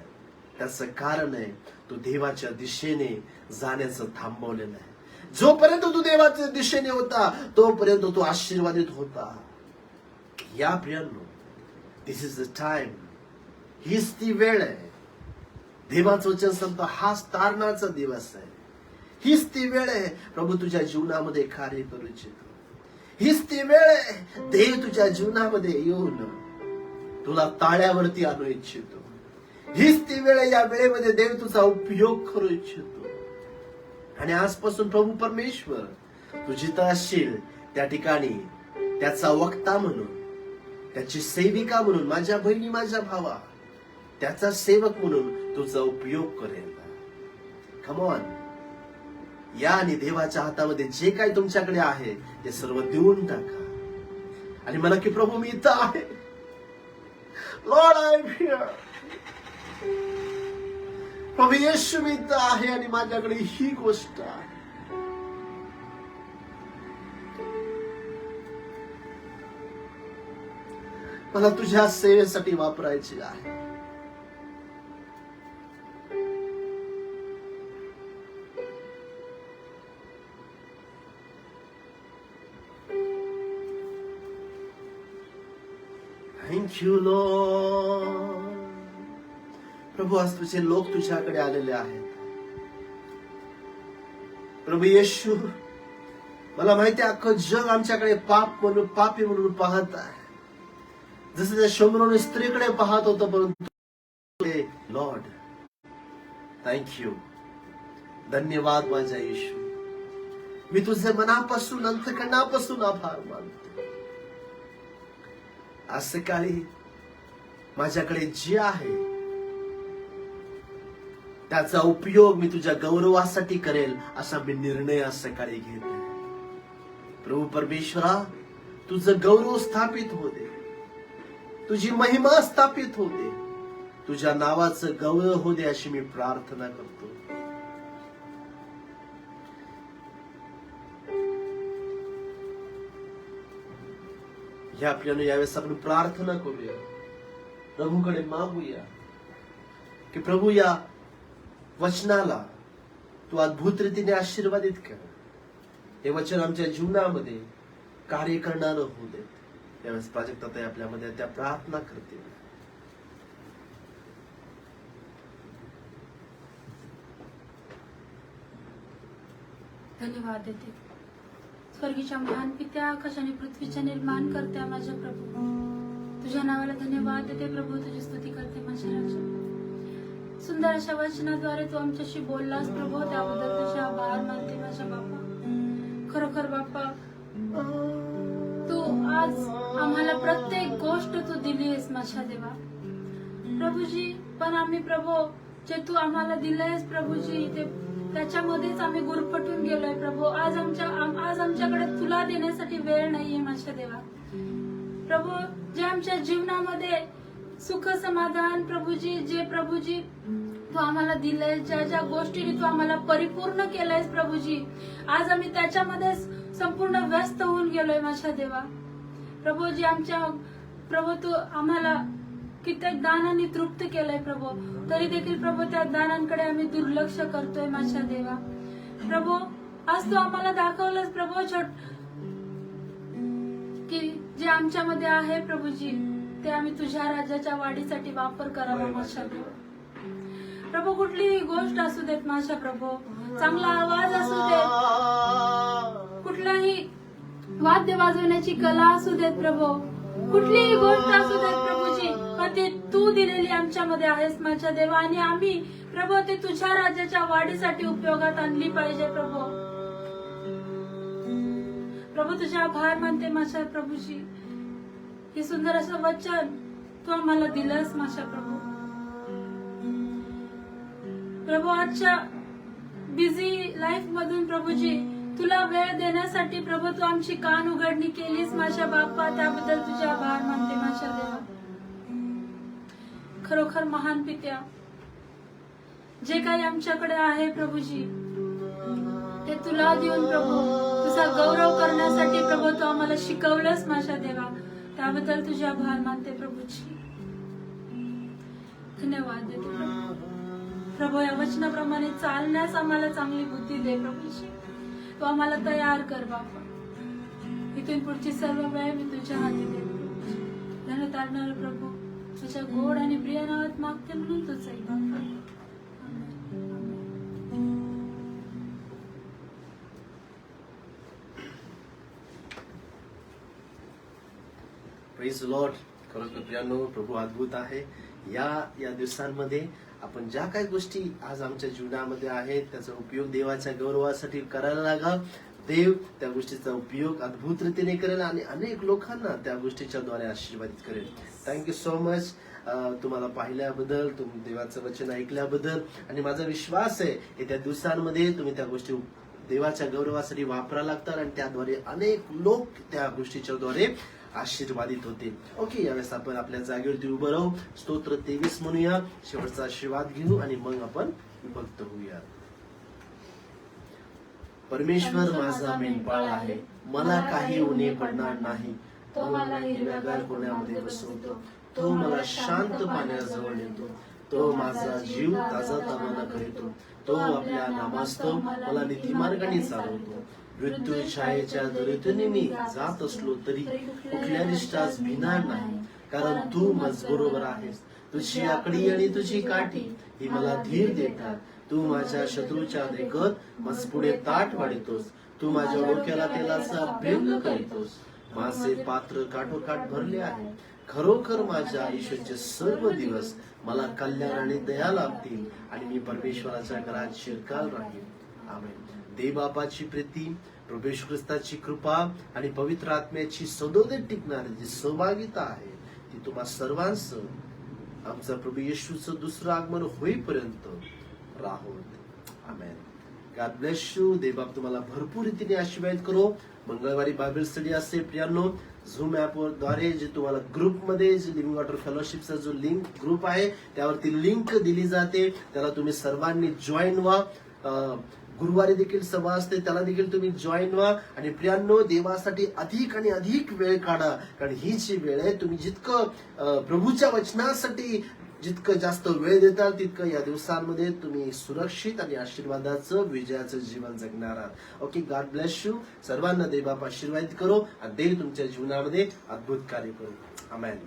त्याचं कारण आहे तू देवाच्या दिशेने जाण्याचं थांबवलेलं आहे. जोपर्यंत तू देवाच्या दिशेने होता तोपर्यंत तू आशीर्वादित होता. या प्रियांनो, दिस इज द टाइम. हीच ती वेळ आहे. देवाचं वचन सांगतो हाच तारणाचा दिवस आहे. हीच ती वेळ आहे प्रभू तुझ्या जीवनामध्ये कार्य करू इच्छितो. हीच ती वेळ आहे देव तुझ्या जीवनामध्ये येऊन तुला ताळ्यावरती आणू इच्छितो. हीच ती वेळ आहे, या वेळेमध्ये देव तुझा उपयोग करू इच्छितो. आणि आजपासून प्रभू परमेश्वर तू जिथं असशील त्या ठिकाणी त्याचा वक्ता म्हणून, त्याची सेविका म्हणून, माझ्या बहिणी, माझ्या भावा, त्याचा सेवक म्हणून तुझा उपयोग करेल. कम ऑन, या आणि देवाच्या हातामध्ये जे काही तुमच्याकडे आहे ते सर्व देऊन टाका आणि म्हणा की प्रभू मी इथं आहे. Lord I am here. प्रभू येशू मी इथं आहे आणि माझ्याकडे ही गोष्ट आहे. मला तुझ्या सेवेसाठी वापरायची आहे. Thank you Lord. प्रभू आज तुझे लोक तुझ्याकडे आलेले आहेत. प्रभू येशू, मला माहिती आहे अख्खं जग आमच्याकडे पापी म्हणून पाहत आहे. जसं त्या शंभर स्त्रीकडे पाहत होतं, परंतु लॉर्ड थँक्यू, धन्यवाद माझ्या येशू. मी तुझे मनापासून, अंतःकरणापासून आभार मानतो. आज सकाळी माझ्याकडे जे आहे त्याचा उपयोग मी तुझ्या गौरवासाठी करेल असा मी निर्णय आज सकाळी घेत आहे. प्रभू परमेश्वरा, तुझं गौरव स्थापित होते, तुझी महिमा स्थापित होते, तुझ्या नावाचं गौरव होते अशी मी प्रार्थना करतो. ह्या आपल्याला यावेळेस आपण प्रार्थना करूया, प्रभूकडे मागूया की प्रभू या वचनाला तू अद्भुत रीतीने आशीर्वादित कर. हे वचन आमच्या जीवनामध्ये कार्य करणारं होऊ देत. यावेळेस प्राजक्ता आपल्यामध्ये त्या प्रार्थना करतील. धन्यवाद देते स्वर्गीच्या महान पित्या, आकाश आणि पृथ्वीच्या निर्माण करत्या माझ्या प्रभू, तुझ्या नावाला धन्यवाद देते प्रभू, तुझी स्तुती करते माझ्या राजा. सुंदर अशा वचनाद्वारे तू आमच्याशी बोललास प्रभू, त्याबद्दल तुझे आभार मानते माझ्या बाप्पा. खरोखर बाप्पा, तू आज आम्हाला प्रत्येक गोष्ट तू दिलीस माझ्या देवा प्रभूजी. पण आम्ही प्रभू जे तू आम्हाला दिलंयस प्रभूजी, ते त्याच्यामध्येच आम्ही गुरफटून गेलोय प्रभू. आज आमच्याकडे तुला देण्यासाठी वेळ नाहीये माझ्या देवा प्रभू. जे आमच्या जीवनामध्ये सुख समाधान प्रभूजी, जे प्रभूजी तू आम्हाला दिलंय, ज्या ज्या गोष्टीने तू आम्हाला परिपूर्ण केलंयस प्रभूजी, आज आम्ही त्याच्यामध्येच संपूर्ण व्यस्त होऊन गेलोय माझ्या देवा प्रभू जी आमच्या प्रभू तू आम्हाला कित्येक दानांनी तृप्त केलंय प्रभू, तरी देखील प्रभू त्या दानांकडे आम्ही दुर्लक्ष करतोय माझ्या देवा. प्रभू आज तू आम्हाला दाखवलंस प्रभू की जे आमच्यामध्ये आहे प्रभूजी ते आम्ही तुझ्या राज्याच्या वाढीसाठी वापर करावा माझ्या देवा. प्रभू कुठलीही गोष्ट असू देत माझ्या प्रभू, चांगला आवाज असू देत, कुठलाही वाद्य वाजवण्याची कला असू देत प्रभू, कुठलीही गोष्ट असू देत प्रभूजी, पण ते तू दिलेली आमच्यामध्ये आहेस माझ्या देवा. आणि आम्ही प्रभू ते तुझ्या राज्याच्या वाढीसाठी उपयोगात आणली पाहिजे प्रभू. प्रभू तुझे आभार मानते माझ्या प्रभूजी, हे सुंदर असं वचन तू आम्हाला दिलंस माझ्या प्रभू. प्रभू आजच्या बिझी लाईफ मधून प्रभूजी तुला वेळ देण्यासाठी प्रभू तू आमची कान उघडणी केलीस माझ्या बाप्पा, त्याबद्दल तुझे आभार मानते माझ्या देवा. खरोखर महान पित्या, जे काही आमच्याकडे आहे प्रभूजी ते तुला देऊन प्रभू तुझा गौरव करण्यासाठी प्रभू तू आम्हाला शिकवलंस माझ्या देवा, त्याबद्दल तुझे आभार मानते प्रभूजी. धन्यवाद देते प्रभू. प्रभू या वचनाप्रमाणे चालण्यास आम्हाला चांगली बुद्धी दे प्रभूजी. तू आम्हाला तयार कर बाबा. इथून पुढची सर्व वेळ मी तुझ्या हाती देते. धन्यवाद प्रभू, तुझ्या गोड आणि प्रिय नावात मागते म्हणून तुझं बाबा. Praise Lord. खरोखर प्रियानो, प्रभू अद्भुत आहे. या दिवसांमध्ये आपण ज्या काही गोष्टी आज आमच्या जीवनामध्ये आहेत त्याचा उपयोग देवाच्या गौरवासाठी करायला लागा. देव त्या गोष्टीचा उपयोग अद्भुत रीतीने करेल आणि अनेक लोकांना त्या गोष्टीच्या द्वारे आशीर्वादित करेल. थँक्यू सो मच तुम्हाला पाहिल्याबद्दल, तुम्ही देवाचं वचन ऐकल्याबद्दल. आणि माझा विश्वास आहे येत्या दिवसांमध्ये तुम्ही त्या गोष्टी देवाच्या गौरवासाठी वापरायला लागतात आणि त्याद्वारे अनेक लोक त्या गोष्टीच्या द्वारे आशीर्वादित होतील. ओके, यावेळेस आपण आपल्या जागेवरती उभं राहू, स्तोत्र 23 म्हणूया, शेवटचा आशीर्वाद घेऊ आणि मग आपण भक्त होऊया. परमेश्वर माझा मेंढपाळ आहे, मला काही उणे पडणार नाही. तो मला हिरव्यागार कोण्यामध्ये बसवतो, तो मला शांत पाण्याजवळ नेतो. तो माझा जीव ताजा तवाना करीतो. तो आपल्या नामास्तव मला नीतिमार्गाने चालवतो. मृत्यू छायेच्या दरीतून मी जात असलो तरी कुठल्या रिष्टास भिणार नाही, कारण तू माझ बरोबर आहेस. तुझी आकडी आणि तुझी काठी ही मला धीर देतात. तू माझ्या शत्रूच्या देखत मज पुढे ताट वाढतोस. तू माझ्या डोक्याला तेलाचा अभ्यंग करीतोस. माझे पात्र काठोकाठ भरले आहे. खरोखर माझ्या आयुष्याचे सर्व दिवस मला कल्याण आणि दया लाभतील आणि मी परमेश्वराच्या घरात चिरकाल राहील. आमेन. देवबापाची प्रीती, प्रभू येशू ख्रिस्ताची कृपा आणि पवित्र आत्म्याची सदोदित टिकणारी जी सहभागिता आहे ती तुम्हा सर्वांसह आमचा प्रभू येशूचं दुसरं आगमन होईपर्यंत राहोत. आमेन. God bless you. देवबाप तुम्हाला भरपूर रीतीने आशीर्वाद करो. मंगळवारी बायबल स्टडी असेल प्रियांनो, झूम ऍप द्वारे जे तुम्हाला ग्रुपमध्ये जे लिव्हिंग वॉटर फेलोशिपचा जो लिंक ग्रुप आहे त्यावरती लिंक दिली जाते, त्याला तुम्ही सर्वांनी जॉईन व्हा. गुरुवारी देखील सभा असते, त्याला देखील तुम्ही जॉईन व्हा. आणि प्रियांनो, देवासाठी अधिक आणि अधिक वेळ काढा, कारण ही जी वेळ आहे तुम्ही जितकं प्रभूच्या वचनासाठी जितकं जास्त वेळ देताल तितकं या दिवसांमध्ये तुम्ही सुरक्षित आणि आशीर्वादाचं विजयाचं जीवन जगणार आहात. Okay, God bless you. सर्वांना देवबाप आशीर्वादित करो आणि देव तुमच्या जीवनामध्ये अद्भुत कार्य करो. आमेन.